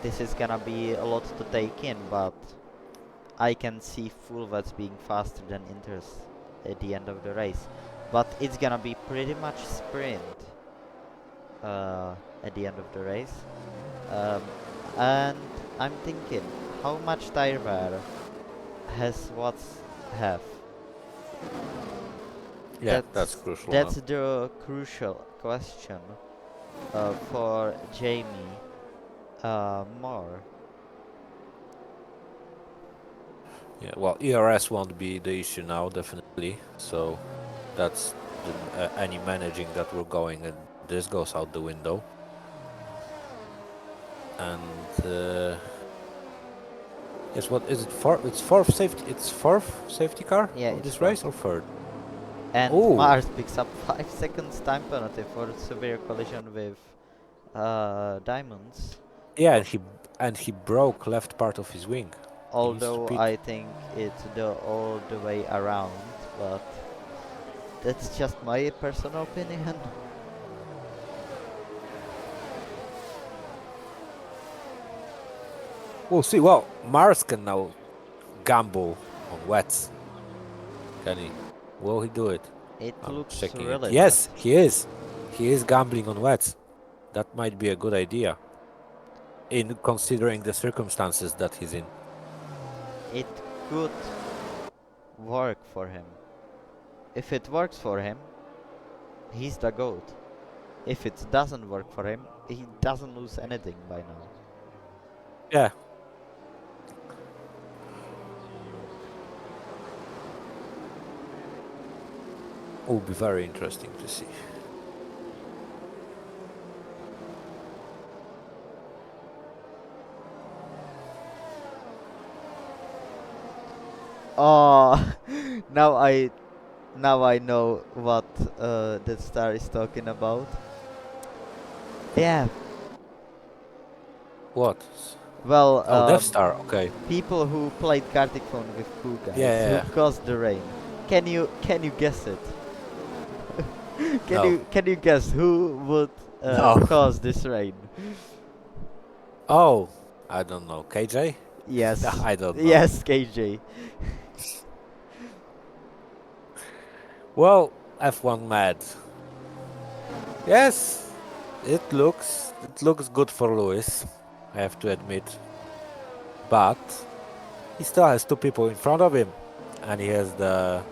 this is gonna be a lot to take in, but I can see full wets being faster than inters at the end of the race. But it's gonna be pretty much sprint at the end of the race. Um, and I'm thinking, how much tire wear has Watts have? Yeah, that's crucial now. That's the crucial question for Jamie Moore. Yeah, well, ERS won't be the issue now, definitely. So that's any managing that we're going, and this goes out the window. And yes, what is it for? It's fourth safety. It's fourth safety car Yeah, of it's this fourth. race, or third? And Oh, Mars picks up 5 seconds time penalty for severe collision with Diamonds. yeah, Al- and he broke left part of his wing. He needs to Although pit. I think it's the all the way around, but that's just my personal opinion. We'll see. Well, Mars can now gamble on wets. Can he? Will he do it? It I'm looks checking it. really wet. Yes, he is. He is gambling on wets. That might be a good idea. in considering the circumstances that he's in. It could work for him. If it works for him, he's the GOAT. If it doesn't work for him, he doesn't lose anything by now. Yeah. Will be very interesting to see. Oh, now I know what the star is talking about. Yeah, What? well, Oh, Death Star. Okay. people who played Kartik phone with Pooh guys, Yeah, yeah, who yeah. caused the rain. Can you guess it? No. Can you guess who would No. cause this rain? Oh, I don't know. KJ? Yes, I don't know. yes, KJ. Well, F1 mad. Yes, it looks good for Lewis. I have to admit, but he still has two people in front of him, and he has the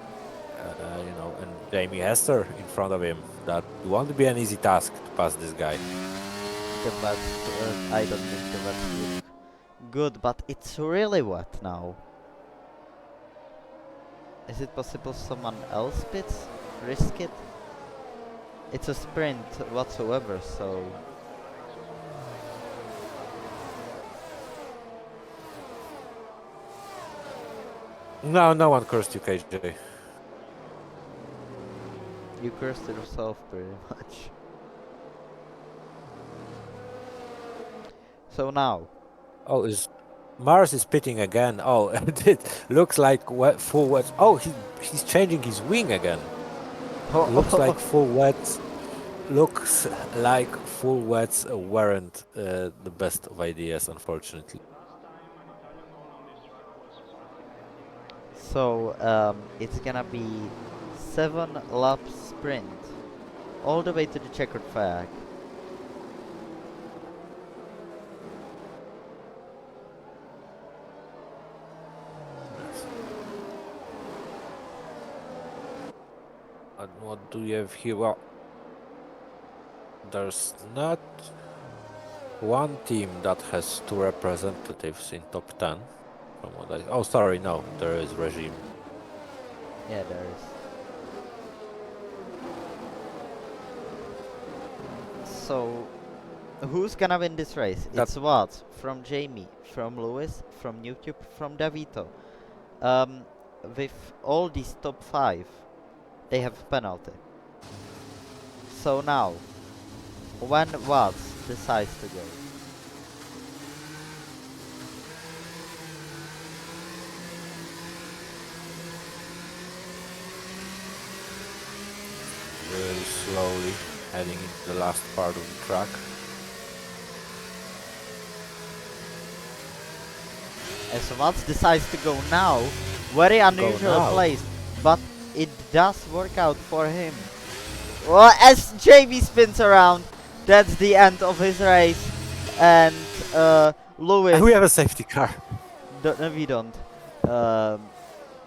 and Jamie Hester in front of him. That won't be an easy task to pass this guy. The bats, I don't think the bats look good, but it's really wet now. Is it possible someone else pits? Risk it? It's a sprint whatsoever, so... No, no one cursed you, KJ. You cursed yourself pretty much. So now... Oh, is Mars is pitting again? Oh, it looks like full wet. Oh, he's changing his wing again. Looks like full wets. Looks like full wets weren't the best of ideas, unfortunately. So, it's gonna be 7-lap sprint. All the way to the checkered flag. And what do you have here? Well, there's not one team that has two representatives in top 10. From what oh, sorry, no, there is Regime. Yeah, there is. So, who's gonna win this race? It's what? From Jamie, from Lewis, from YouTube, from Davito. With all these top 5, they have a penalty. So now, when Watts decides to go? Very slowly heading into the last part of the track. As Watts decides to go now, very unusual place, but it does work out for him. Well, as JB spins around, that's the end of his race, and Lewis... And we have a safety car. No, we don't.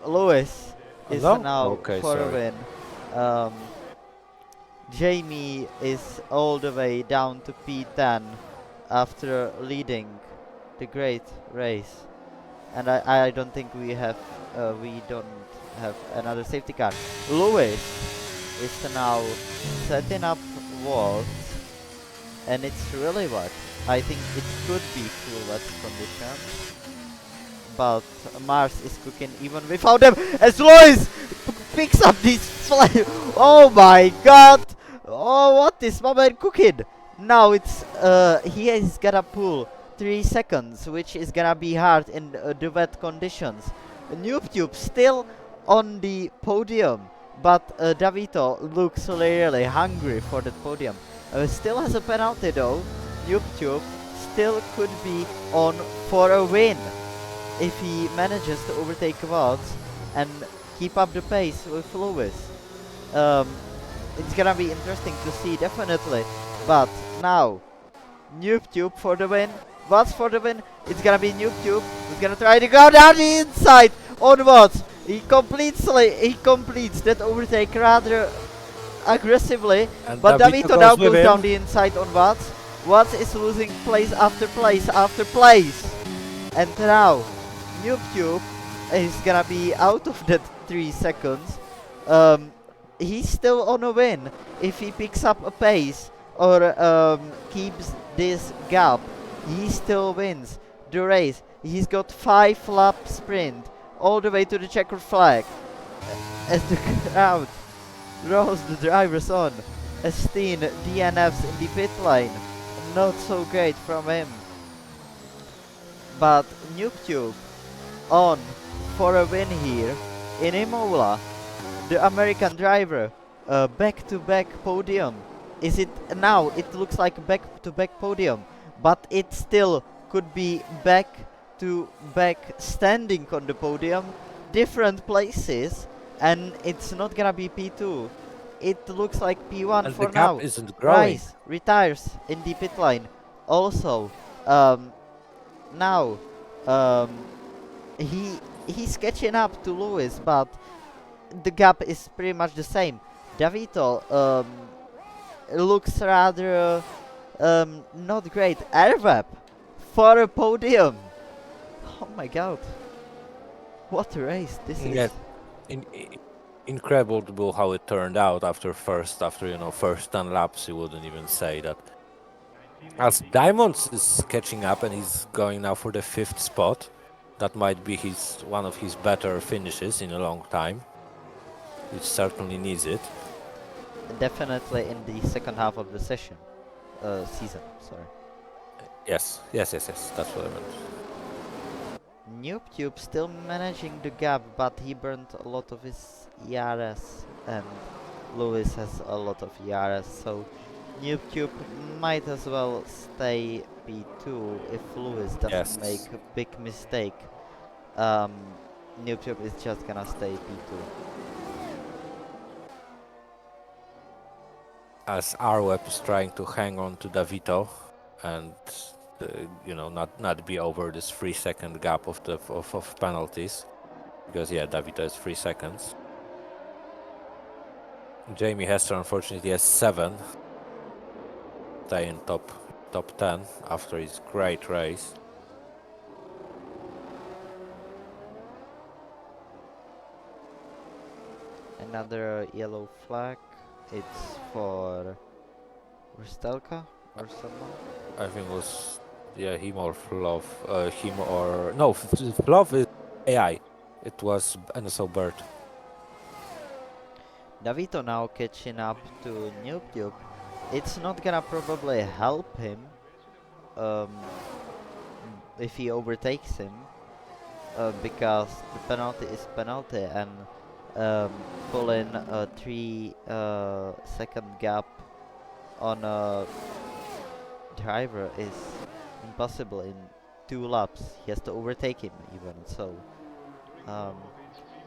Lewis is now for a win. Jamie is all the way down to P10 after leading the great race, and I don't think we don't have another safety car. Lewis is now setting up walls, and it's really wet. I think it could be full wet conditions, but Mars is cooking even without them, as Lewis picks up this fly. Oh my god! Oh, what is my man cooking? Now it's he is gonna pull 3 seconds, which is gonna be hard in the wet conditions. Noob Tube still on the podium, but Davito looks really hungry for that podium. Still has a penalty though. Noob Tube still could be on for a win if he manages to overtake Watts and keep up the pace with Lewis. It's gonna be interesting to see, definitely. But now, Noob Tube for the win. Watts for the win. It's gonna be Noob Tube. He's gonna try to go down the inside on Watts. He completes that overtake rather aggressively, And but Davito Davito now goes with goes down him. the inside on Watts. Watts is losing place after place after place. And now, Noob is gonna be out of that 3 seconds. He's still on a win if he picks up a pace or keeps this gap. He still wins the race. He's got 5 lap sprint all the way to the checkered flag. As the crowd rolls the drivers on, Esteen DNFs in the pit lane. Not so great from him. But Noob on for a win here in Imola. The American driver, back-to-back podium. Is it now? It looks like a back-to-back podium, but it still could be back-to-back standing on the podium, different places, and it's not gonna be P2. It looks like P1 And the for gap now. isn't growing. Rice retires in the pit lane. Also, now um, he's catching up to Lewis, but the gap is pretty much the same. Davito looks rather not great. Ervap for a podium. Oh my god. What a race this is. Yeah, incredible how it turned out after first 10 laps. You wouldn't even say that. As Diamonds is catching up and he's going now for the 5th spot, that might be one of his better finishes in a long time. He certainly needs it. Definitely in the second half of the season. Sorry. Yes. That's what I meant. Noob still managing the gap, but he burned a lot of his ERS, and Lewis has a lot of ERS, so Noob might as well stay P2 if Lewis doesn't make Yes. a big mistake. Um, Noob is just gonna stay P2. As Arweb is trying to hang on to Davito and not be over this 3-second gap of penalties, because Davito is 3 seconds. Jamie Hester unfortunately has 7. Stay in top 10 after his great race. Another yellow flag. It's for Rustelka or someone. I think it was him or Flov. Flov is AI. It was NSO Bird. Davito now catching up to Noob. It's not gonna probably help him if he overtakes him, because the penalty is penalty, and pulling a 3 second gap on a driver is impossible in 2 laps. He has to overtake him even, so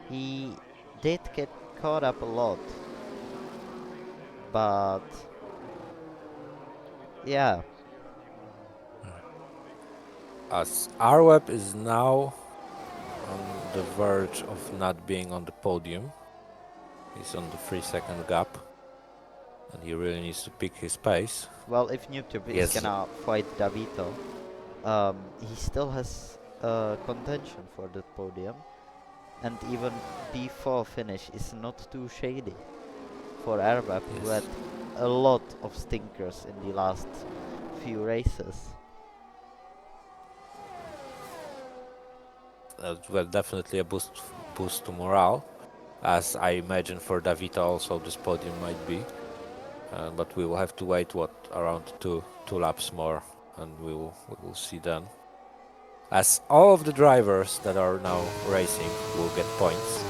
he did get caught up a lot, but yeah. As Arweb is now on the verge of not being on the podium. He's on the 3-second gap, and he really needs to pick his pace. Well, if Noob is gonna fight Davito, he still has contention for the podium, and even P4 finish is not too shady for Airbap, who had a lot of stinkers in the last few races. Well, definitely a boost to morale, as I imagine for Davita also this podium might be. But we will have to wait around two laps more, and we will see then. As all of the drivers that are now racing will get points.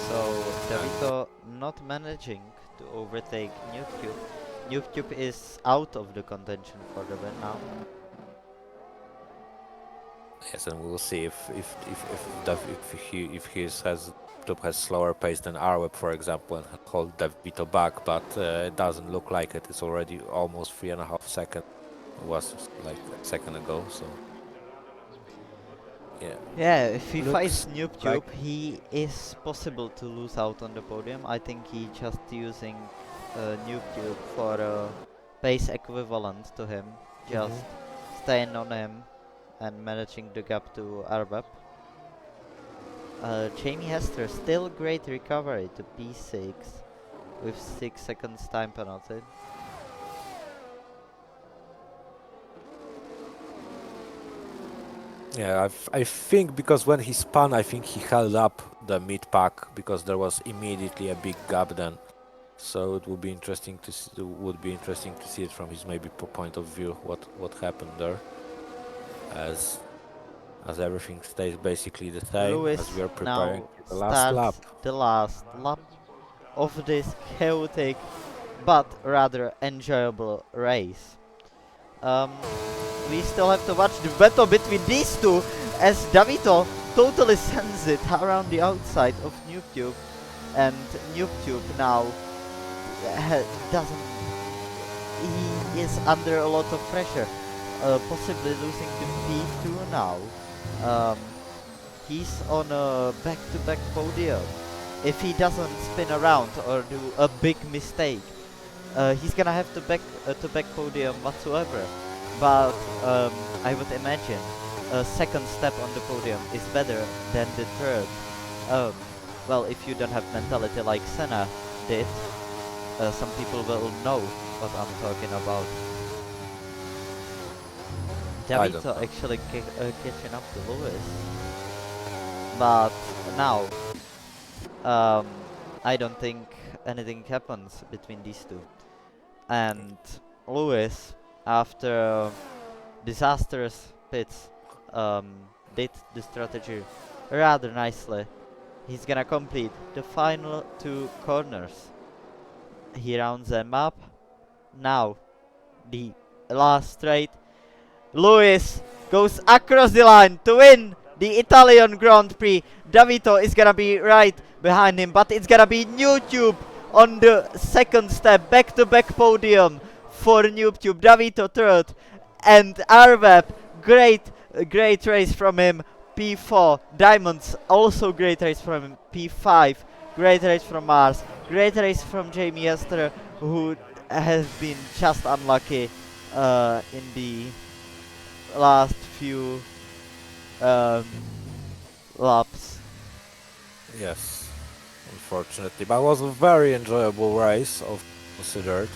So Davito not managing to overtake Noob. Noob is out of the contention for the win now. Yes, and we will see if he has Tube has slower pace than Arweb, for example, and hold Davito back, but it doesn't look like it. It's already almost 3.5 seconds. It was like a second ago, so yeah. Yeah, if he fights Looks Noob like. Tube, he is possible to lose out on the podium. I think he just using Noob Tube for a pace equivalent to him, just Hmm. staying on him and managing the gap to Arbab. Jamie Hester still great recovery to P6 with 6 seconds time penalty. Yeah, I think because when he spun, I think he held up the mid pack because there was immediately a big gap then. So it would be interesting to see it from his maybe point of view what happened there, as as everything stays basically the same as Lewis we are preparing now for the last lap. starts the last lap of this chaotic but rather enjoyable race. Um, we still have to watch the battle between these two as Davito totally sends it around the outside of NoobTube, and NoobTube now doesn't. He is under a lot of pressure, possibly losing to P2 now. Um, he's on a back-to-back podium. If he doesn't spin around or do a big mistake, he's gonna have to back podium whatsoever. But I would imagine a second step on the podium is better than the third. Um, well, if you don't have mentality like Senna did, some people will know what I'm talking about. I don't Davito know. actually catching up to Lewis, but now um, I don't think anything happens between these two. And Lewis, after disastrous pits, um, did the strategy rather nicely. He's gonna complete the final two corners. He rounds them up. Now, the last straight. Lewis goes across the line to win the Italian Grand Prix. Davito is gonna be right behind him, but it's gonna be NewTube on the second step, back-to-back podium for NewTube. Davito third, and Arweb, great race from him. P4, Diamonds, also great race from him. P5, great race from Mars, great race from Jamie Esther, who has been just unlucky in the last few um, laps. Yes, unfortunately, but it was a very enjoyable race. Of considered,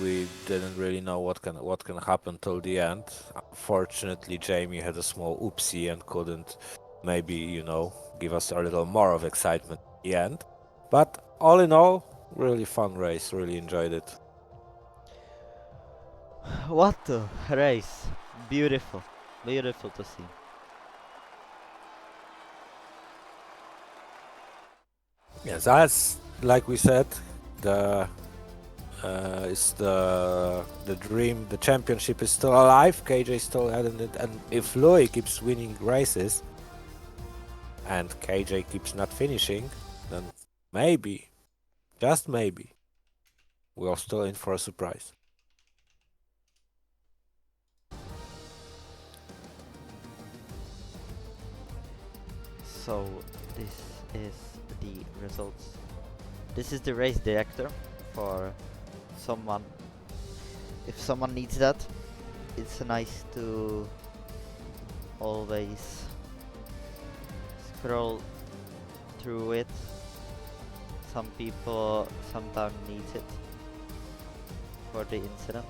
we didn't really know what can happen till the end. Unfortunately, Jamie had a small oopsie and couldn't maybe give us a little more of excitement at the end. But all in all, really fun race. Really enjoyed it. What a race! Beautiful, beautiful to see. Yes, as like we said, the is the dream. The championship is still alive. KJ still having it, and if Louis keeps winning races and KJ keeps not finishing, then maybe, just maybe, we're still in for a surprise. So this is the results. This is the race director for someone. If someone needs that, it's nice to always scroll through it. Some people sometimes need it for the incident,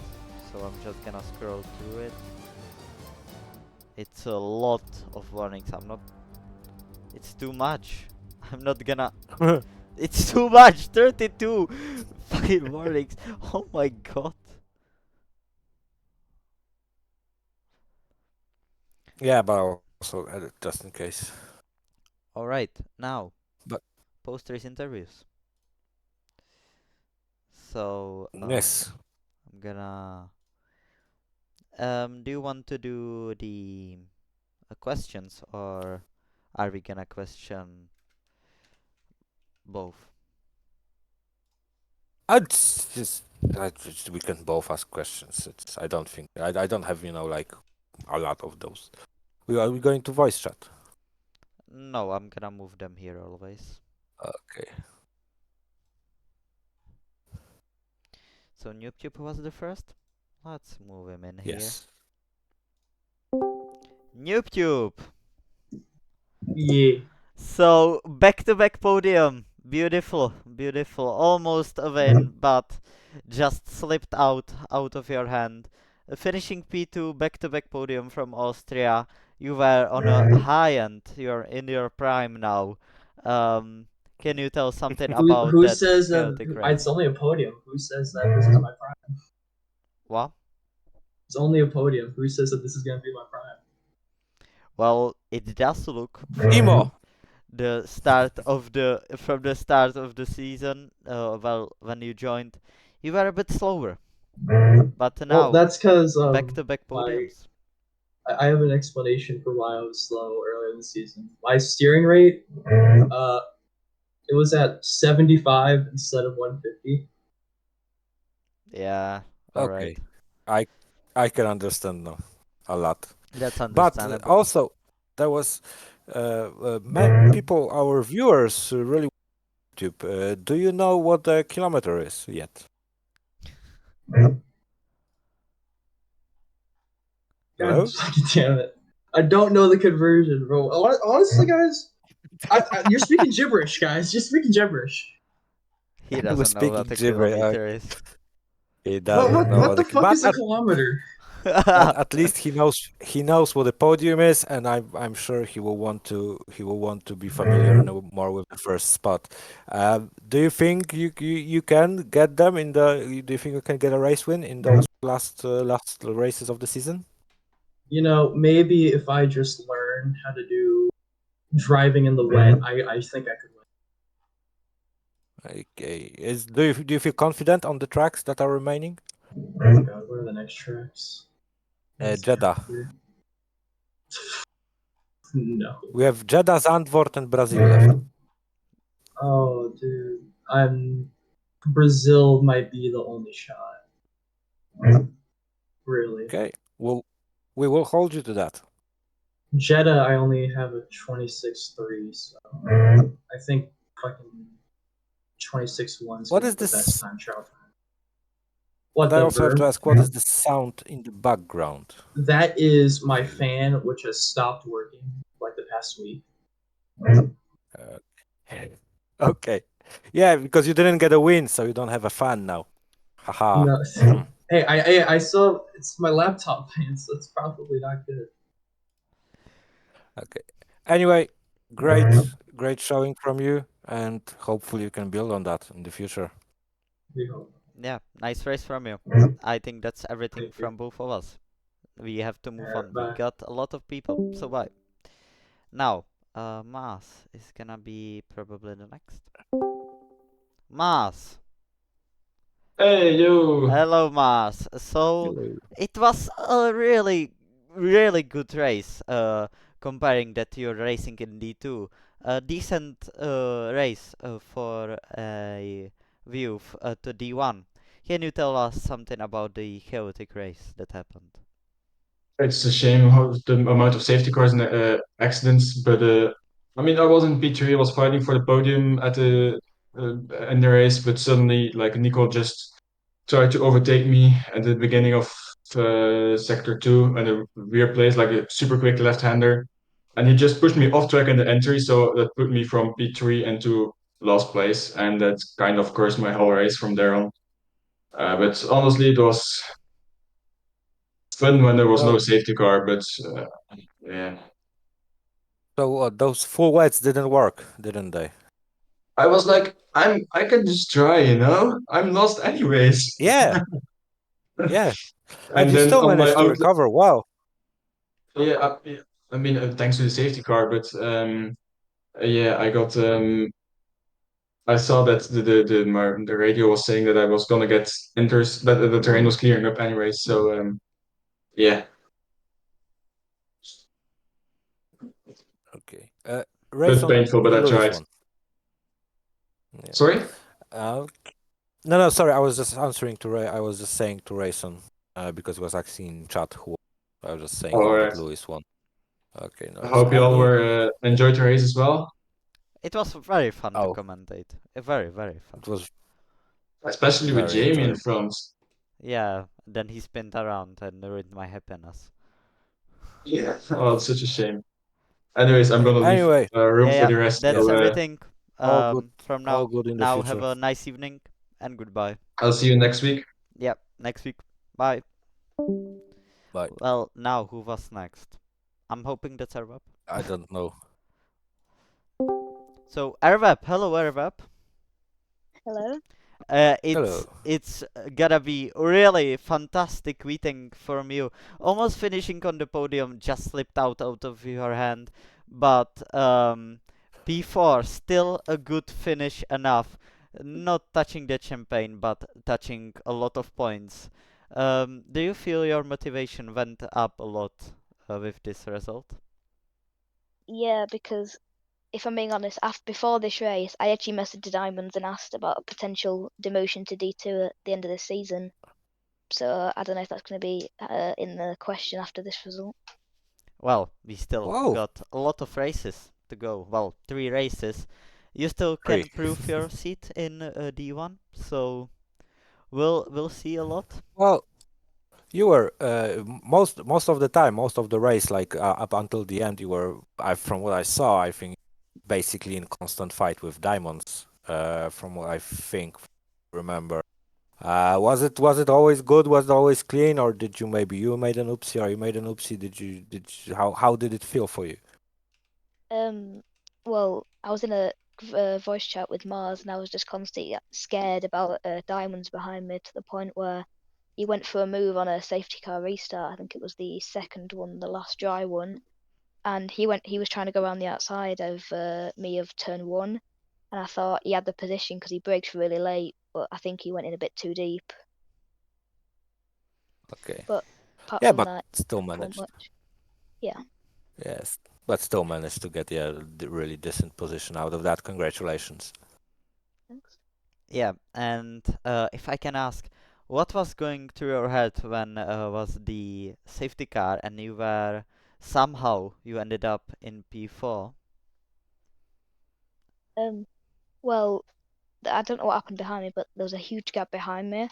so I'm just gonna scroll through it. It's a lot of warnings. It's too much. I'm not gonna. It's too much. 32 fucking warnings. Oh my god. Yeah, but I also added just in case. All right, now But post race interviews. So yes, I'm gonna. Do you want to do the questions, or are we gonna question Both. We can both ask questions. I don't think I don't have like a lot of those. We going to voice chat? No, I'm gonna move them here always. Okay. So NoobTube was the first. Let's move him in here. Yes. NoobTube! Yeah. So, back-to-back podium. Beautiful, beautiful. Almost a win, but just slipped out of your hand. Finishing P2, back-to-back podium from Austria. You were on a high end. You're in your prime now. Can you tell something about Who that says that chaotic it's race? only a podium? Who says that this is my prime? What? It's only a podium. Who says that this is gonna be my prime? Well, it does look Imo. from the start of the season. Well, when you joined, you were a bit slower, but Well, now that's because back-to-back my podiums. I have an explanation for why I was slow earlier in the season. My steering rate, it was at 75 instead of 150. Yeah, all right, Okay. I I can understand now a lot. that's But understandable. also there was people, our viewers, really YouTube. Do you know what the kilometer is yet? God Hello? fucking damn it! I don't know the conversion, bro. Honestly, guys, you're speaking gibberish, guys. You're speaking gibberish. He I was doesn't know what speaking a gibberish. kilometer is. He What doesn't what know what what the the fuck but is a kilometer? at least he knows what the podium is, and I'm sure he will want to be familiar more with the first spot. Do you think you can get them in the? Do you think you can get a race win in those last races of the season? Maybe if I just learn how to do driving in the wet, I think I could win. Okay. Do you feel confident on the tracks that are remaining? Oh god, what are the next tracks? Let's count Jeddah. here. No. We have Jeddah, Zandvoort, and Brazil left. Oh, dude. Brazil might be the only shot. Really. Okay. We will hold you to that. Jeddah, I only have a 26.3, so I think fucking 26.1 is What gonna be is the best this? time trial time. And What I the also have to verb? ask, what is the sound in the background? That is my fan, which has stopped working like the past week. Uh, okay. Yeah, because you didn't get a win, so you don't have a fan now. Haha. No, hey, I saw it's my laptop fan, so it's probably not good. Okay. Anyway, great showing from you, and hopefully you can build on that in the future. We hope. Yeah, nice race from you. I think that's everything Thank you. from both of us. We have to move Alright, on. We bye. got a lot of people, so bye. Now, Mars is gonna be probably the next. Mars. Hey, yo! Hello, Mars. So Hello. it was a really good race. Comparing that you're racing in D2, a decent race for a view to D1. Can you tell us something about the chaotic race that happened? It's a shame how the amount of safety cars and accidents, but I mean, I was in P3, I was fighting for the podium at the in the race, but suddenly, like Nico just tried to overtake me at the beginning of sector two at a weird place, like a super quick left-hander, and he just pushed me off track in the entry, so that put me from P3 into last place, and that kind of cursed my whole race from there on. But honestly, it was fun when there was no So, safety car, but yeah. those full wets didn't work, didn't they? I was like, I can just try, you know? I'm lost anyways. Yeah, yeah. And And you then still on my managed to out, recover. Wow. yeah, yeah, I mean, thanks to the safety car, but yeah, I saw that the radio was saying that I was gonna get enters that the terrain was clearing up anyways. So yeah, Okay. it Race was on painful, but the I Lewis tried. one. Yeah. Sorry? No, sorry. I was just answering to Ray. I was just saying to Rayson because it was actually in chat who. I was just saying him that Alright. Lewis won. Okay, no, I it's hope you all any. were enjoyed the race as well, It was very fun to Oh, commentate. Very, very fun. it was especially with very Jamie in enjoyable. front. Yeah, then he spinned around and ruined my happiness. Yeah. Oh, it's such a shame. Anyways, I'm Yeah. gonna leave Anyway, room Yeah, for yeah, the rest. that's yes, So everything all good, from all now. good in the Now have future. a nice evening and goodbye. I'll see you next week. Yep, next week. Bye. Bye. Well, now who was next? I'm hoping that's Erweb. I don't know. So Erweb, hello Erweb. Hello. It's Hello. gotta be really fantastic meeting from you. Almost finishing on the podium, just slipped out of your hand, but P4 still a good finish enough. Not touching the champagne, but touching a lot of points. Do you feel your motivation went up a lot with this result? Yeah, because if I'm being honest, before this race, I actually messaged Diamonds and asked about a potential demotion to D2 at the end of the season. So I don't know if that's going to be in the question after this result. Well, we still Whoa, got a lot of races to go. Well, 3 races. You still three. can prove your seat in D1, so we'll see a lot. Well, you were most of the time, most of the race, like up until the end, you were. From what I saw, I think basically in constant fight with diamonds. From what I think, remember. Was it always good? Was it always clean, or did you maybe you made an oopsie, or you made an oopsie? How did it feel for you? Well, I was in a voice chat with Mars, and I was just constantly scared about Diamonds behind me to the point where he went for a move on a safety car restart. I think it was the second one, the last dry one, and he was trying to go around the outside of me of turn one, and I thought he had the position because he braked really late, but I think he went in a bit too deep. Okay. But apart Yeah, from but that, still didn't perform managed. much. Yeah, Yes, but still managed to get really decent position out of that. Congratulations. thanks. Yeah, and if I can ask, what was going through your head when was the safety car and you were somehow you ended up in P4? Well, I don't know what happened behind me, but there was a huge gap behind me.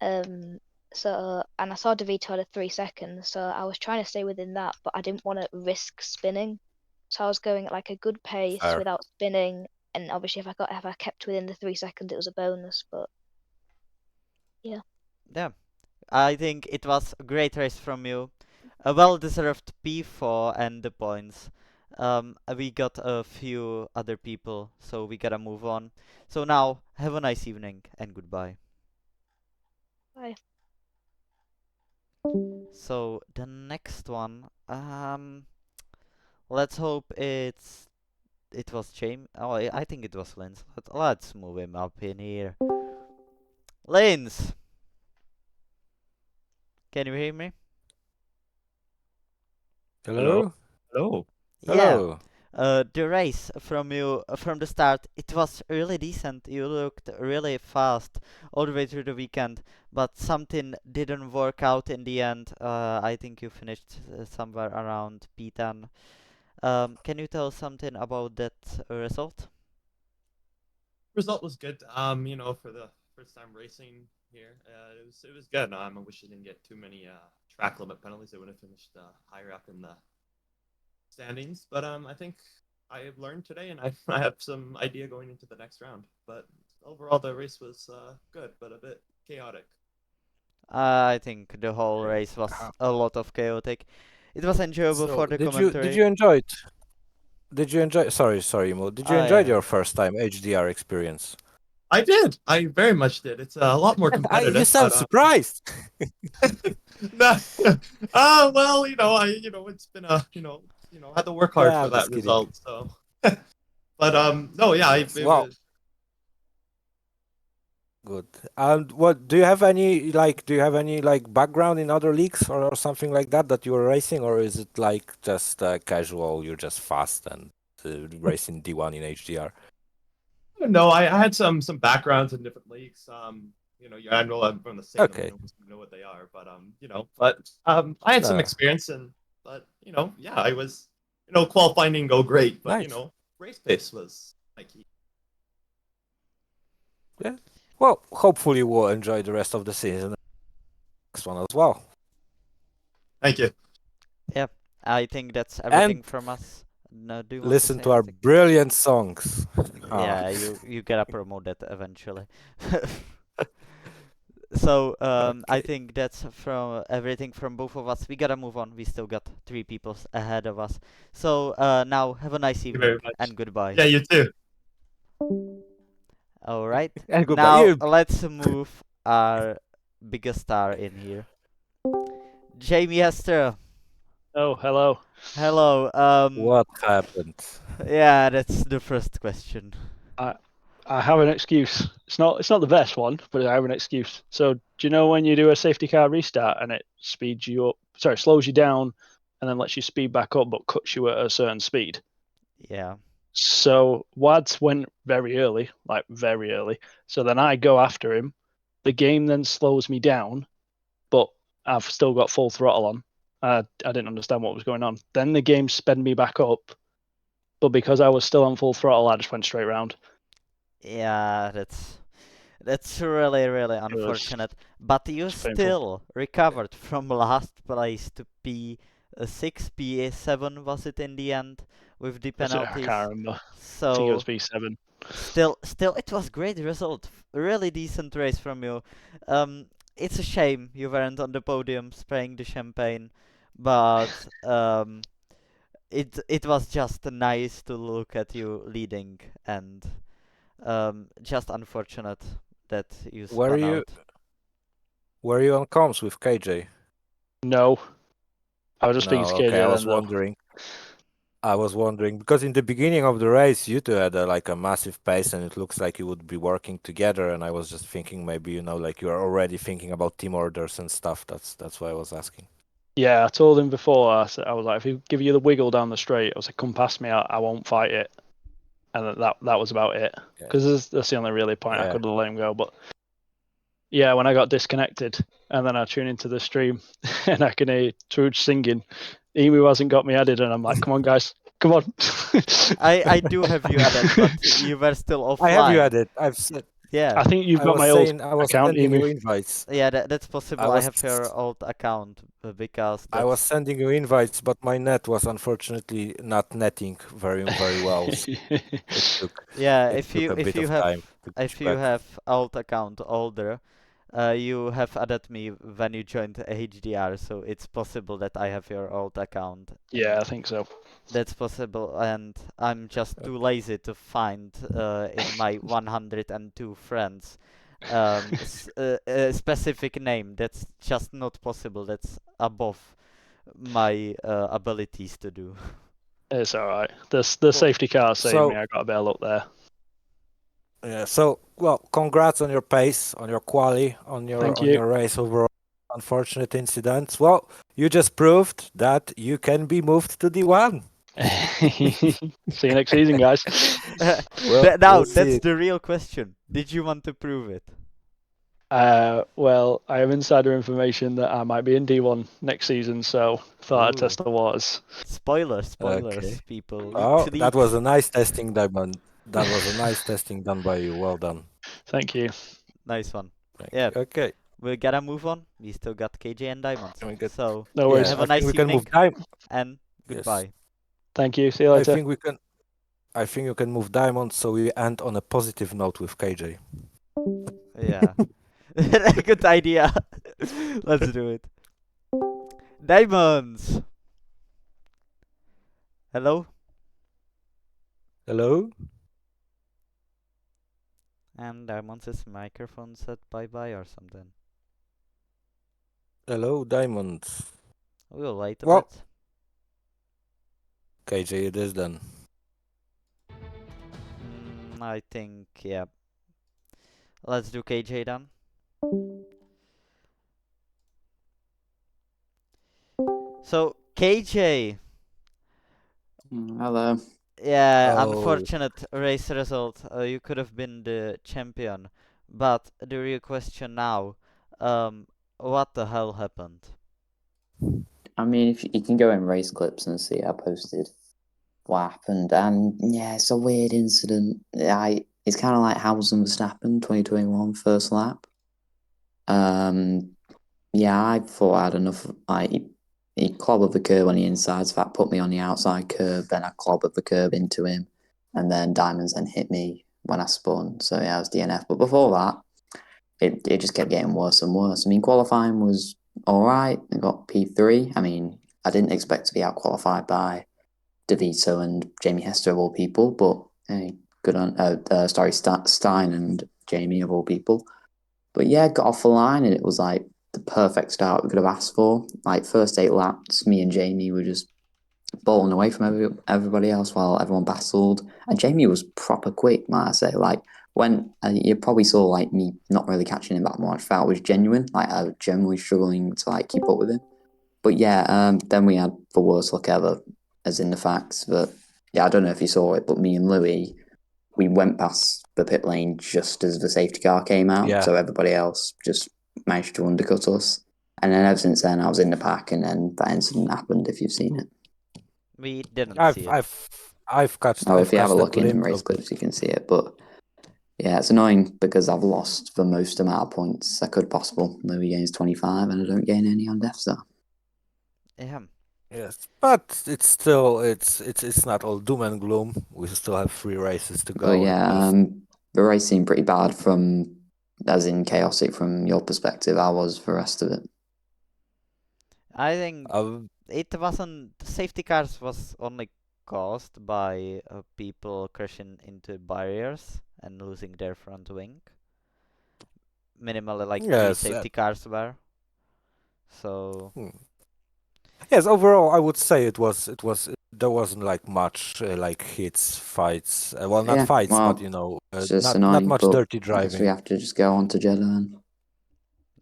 Um, and I saw DeVito had a 3 seconds, so I was trying to stay within that, but I didn't want to risk spinning. So I was going at like a good pace Fair. without spinning, and obviously if I kept within the 3 seconds, it was a bonus. But yeah, Yeah, I think it was a great race from you. A well-deserved P4 and the points. We got a few other people, so we gotta move on. So now, have a nice evening and goodbye. bye. So the next one, let's hope it was James. Oh, I think it was Linz. Let's move him up in here. Linz, can you hear me? Hello? Hello. Hello. Yeah. Hello. The race from you from the start, it was really decent. You looked really fast all the way through the weekend, but something didn't work out in the end. I think you finished somewhere around P10. Can you tell something about that result? Result was good. For the first time racing here, it was good. I wish I didn't get too many track limit penalties. I would have finished higher up in the standings. But I think I have learned today, and I have some idea going into the next round. But overall, the race was good, but a bit chaotic. I think the whole race was Uh, a lot of chaotic. It was enjoyable So for the did commentary. you enjoy it? Did you enjoy? Sorry, Mo. Did you enjoy I your first time HDR experience? I did. I very much did. It's a lot more You competitive, sound but surprised. no. Well, it's been had to work hard Yeah, for I'm that just kidding. result. So, but no, yeah, Yes. Well, was good. And what do you have any like? Do you have any like background in other leagues or something like that you were racing, or is it like just casual? You're just fast and racing D1 in HDR. No, I had some backgrounds in different leagues. I know I'm from the same. I Okay, know what they are, but I had some no, experience, but yeah, I was, qualifying didn't go great, but nice. race pace was my key. Yeah. Well, hopefully we'll enjoy the rest of the season. Next one as well. Thank you. Yeah, I think that's And everything from us. No, do you want to listen say to our anything? brilliant songs. Ah. Yeah, you gotta promote that eventually. So I Okay. think that's from everything from both of us. We gotta move on. We still got 3 people ahead of us. So now have a nice Thank you very evening much. and goodbye. Yeah, you too. All right. And goodbye. Now let's move our biggest star in here, Jamie Hester. Oh, hello. Hello. What happened? Yeah, that's the first question. I have an excuse. It's not the best one, but I have an excuse. So, do you know when you do a safety car restart and it speeds you up, sorry, slows you down and then lets you speed back up but cuts you at a certain speed? Yeah. So, Wads went very early, like very early. So then I go after him. The game then slows me down, but I've still got full throttle on. I didn't understand what was going on. Then the game sped me back up, but because I was still on full throttle, I just went straight round. Yeah, that's really really It was unfortunate. But you painful. still recovered from last place to P6, P7 was it in the end with the I penalties. can't remember. I think it was So B7. still it was great result. Really decent race from you. It's a shame you weren't on the podium spraying the champagne, but it was just nice to look at you leading and just unfortunate that you Were spun you out. were you on comms with KJ? No, I was just speaking to No, okay. KJ then though. I was wondering because in the beginning of the race, you two had like a massive pace, and it looks like you would be working together. And I was just thinking maybe like you are already thinking about team orders and stuff. That's why I was asking. Yeah, I told him before. I was like, if he give you the wiggle down the straight, I was like, come past me, I won't fight it. And that was about it. Yeah. Because that's the only really point I Yeah. could have let him go. But yeah, when I got disconnected and then I tune into the stream and I can hear Trude singing, Emu hasn't got me added, and I'm like, come on guys, come on. I do have you added, but you were still I have you offline. added. I've said. Yeah. I think you've I got was my old saying I was account, sending Emu. you invites. Yeah, that's possible. I I was have your old account because I was that's sending you invites, but my net was unfortunately not netting very well. So yeah. it took a bit of time to catch If you back. have old account older, you have added me when you joined HDR, so it's possible that I have your old account. Yeah, I think so. That's possible, and I'm just too lazy to find in my 102 friends a specific name. That's just not possible. That's above my abilities to do. It's all right. The safety car saved me. So I got a bit of luck there. yeah, so well, congrats on your pace, on your quali, Thank on you. your race overall. Unfortunate incidents. Well, you just proved that you can be moved to D1. See you next season, guys. Now We'll that's see. the real question. Did you want to prove it? Well, I have insider information that I might be in D1 next season, so thought I'd Ooh. test the waters. Spoilers, Okay. people. Oh, Leaks, that was leaks. a nice testing, Diamond. That was a nice testing done by you. Well done. Thank you. Nice one. Thank Yeah, you. Okay. we gotta move on. We still got KJ and Diamonds. Can we get? So No Yeah, worries. have I a think nice we can evening move Diamond. and Yes. goodbye. Thank you. See you I later. think we can. I think you can move Diamond, so we end on a positive note with KJ. Yeah. Good idea. Let's do it. Diamonds! Hello? Hello. And Diamonds' microphone said bye bye or something. Hello, Diamond. We'll wait a Well, bit. KJ, it is then. I think, yeah. Let's do KJ then. So, KJ, Hello. Yeah, Oh, unfortunate race result. You could have been the champion. But the real question now, what the hell happened? I mean, if you can go in race clips and see, I posted what happened, and yeah, it's a weird incident. It's kind of like Hausen Verstappen 2021 first lap. Yeah, I thought I had enough. He clobbered the curb on the inside, so that put me on the outside curb. Then I clobbered the curb into him, and then Diamonds then hit me when I spun. So yeah, I was DNF. But before that, it just kept getting worse and worse. I mean, qualifying was all right. I got P3. I mean, I didn't expect to be out qualified by DeVito and Jamie Hester of all people, but hey, good on Stein and Jamie of all people. But yeah, got off the line and it was like the perfect start we could have asked for. Like first 8 laps, me and Jamie were just bowling away from everybody else while everyone battled. And Jamie was proper quick, might I say. Like when you probably saw like me not really catching him that much, that was genuine. Like I was generally struggling to like keep up with him. But yeah, then we had the worst luck ever, as in the facts that yeah, I don't know if you saw it, but me and Louis, we went past the pit lane just as the safety car came out, yeah. so everybody else just managed to undercut us. And then ever since then, I was in the pack, and then that incident happened. If you've seen it, We didn't I've see it. I've I've catched oh, I've if you have a catched a look in glimpse race of it. clips, you can see it. But yeah, it's annoying because I've lost the most amount of points I could possible. Louis gains 25, and I don't gain any on Death Star. Yeah. Yes, but it's still it's not all doom and gloom. We still have 3 races to But go at yeah, least. the race seemed pretty bad from, as in chaotic from your perspective. I was for the rest of it. I think Um, it wasn't. Safety cars was only caused by people crashing into barriers and losing their front wing. Minimally, like 3 yes, safety cars were. So hmm. Yes. Overall, I would say it was there wasn't like much like hits, fights. Well, not Yeah, fights, but well, you know, it's just not annoying, much but dirty I guess we driving. have to just go on to Jeddah then.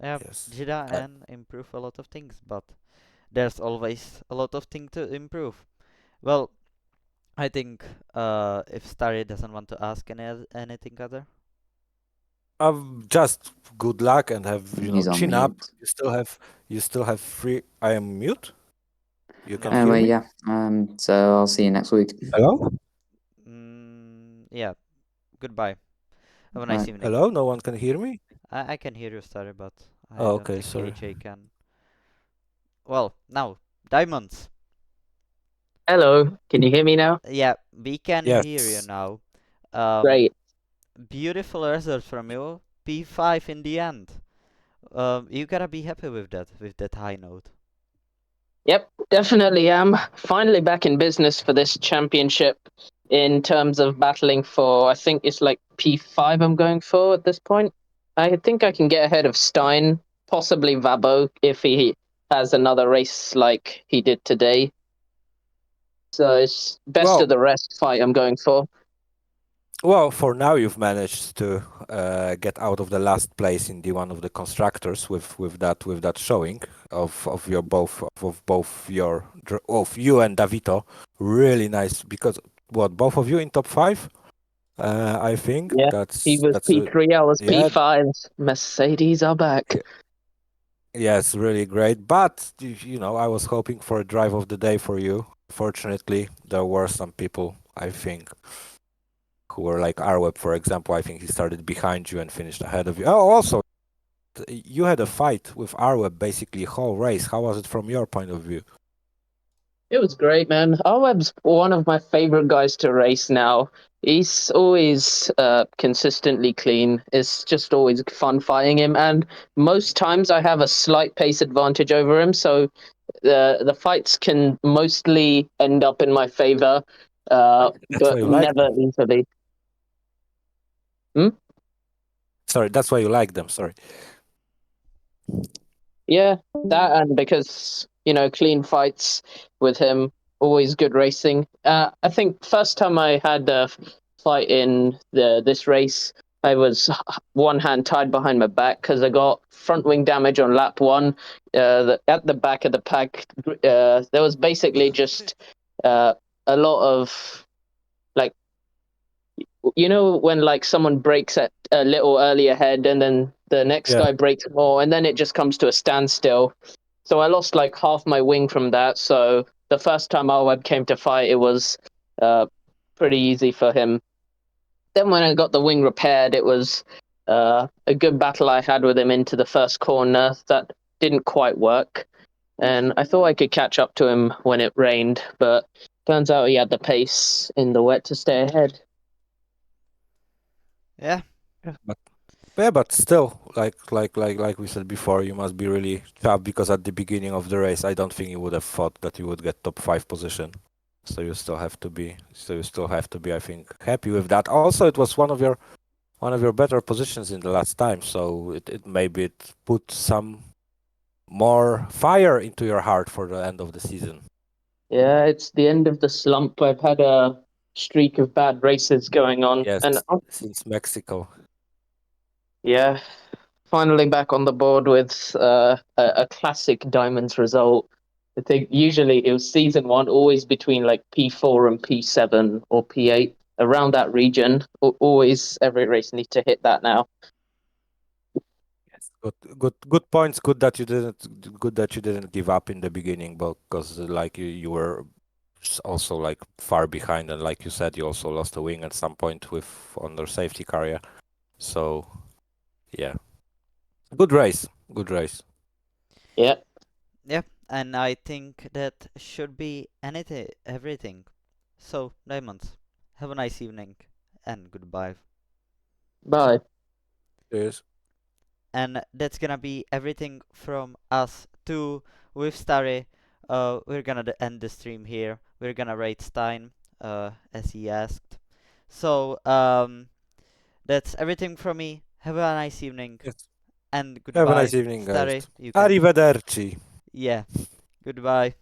yeah, Yes. Jida Uh, and improve a lot of things, but there's always a lot of things to improve. Well, I think if Starry doesn't want to ask anything other. just good luck and have He's on chin up. mute. You still have free. I am mute. You can No. hear Anyway, me. yeah. So I'll see you next week. Hello. Yeah. Goodbye. Have a nice Bye. evening. Hello. No one can hear me. I can hear you, Starry, but I Oh, don't okay. think Sorry. KJ can. Well, now diamonds. Hello, can you hear me now? Yeah, we can hear you Yes. now. Great. Beautiful result from you. P5 in the end. You gotta be happy with that high note. Yep, definitely am. Finally back in business for this championship in terms of battling for, I think it's like P5 I'm going for at this point. I think I can get ahead of Stein, possibly Vabo if he has another race like he did today. So it's best Well, of the rest fight I'm going for. well, for now you've managed to get out of the last place in D1 of the constructors with that showing of your both of you and Davito. Really nice because what both of you in top 5. I think Yeah, he that's was that's a P3, I was yeah P5. Mercedes are back. yes, really great. But I was hoping for a drive of the day for you. Fortunately, there were some people I think who were like Arweb, for example. I think he started behind you and finished ahead of you. Oh, also, you had a fight with Arweb basically whole race. How was it from your point of view? It was great, man. Arweb's one of my favorite guys to race now. He's always consistently clean. It's just always fun fighting him, and most times I have a slight pace advantage over him, so the fights can mostly end up in my favor, That's why but you like never them. easily. Hmm? Sorry, that's why you like them. Sorry. Yeah, that and because clean fights with him, always good racing. I think first time I had a fight in this race, I was one hand tied behind my back because I got front wing damage on lap 1. At the back of the pack, there was basically just a lot of you know when like someone breaks at a little early ahead and then the next Yeah. guy breaks more and then it just comes to a standstill. So I lost like half my wing from that. So the first time our web came to fight, it was pretty easy for him. Then when I got the wing repaired, it was a good battle I had with him into the first corner. That didn't quite work. And I thought I could catch up to him when it rained, but turns out he had the pace in the wet to stay ahead. Yeah. But still, like we said before, you must be really tough because at the beginning of the race, I don't think you would have thought that you would get top 5 position. So you still have to be, I think, happy with that. Also, it was one of your better positions in the last time, so it maybe it put some more fire into your heart for the end of the season. Yeah, it's the end of the slump. I've had a streak of bad races going on, Yes, and since Mexico. yeah, finally back on the board with a classic Diamonds result. I think usually it was season one, always between like P4 and P7 or P8, around that region. Always every race needs to hit that now. Yes, good points. Good that you didn't give up in the beginning, because like you were also like far behind, and like you said, you also lost a wing at some point with on their safety car. Yeah. So, yeah, good race. Good race. Yeah. Yeah, and I think that should be everything. So, Diamonds, have a nice evening and goodbye. Bye. Cheers. And that's gonna be everything from us too with Starry. We're gonna end the stream here. We're gonna rate Stein, as he asked. So, that's everything from me. Have a nice evening Yes. and Have a goodbye. nice evening, guys. Starry, you can. Arrivederci. Yeah, goodbye.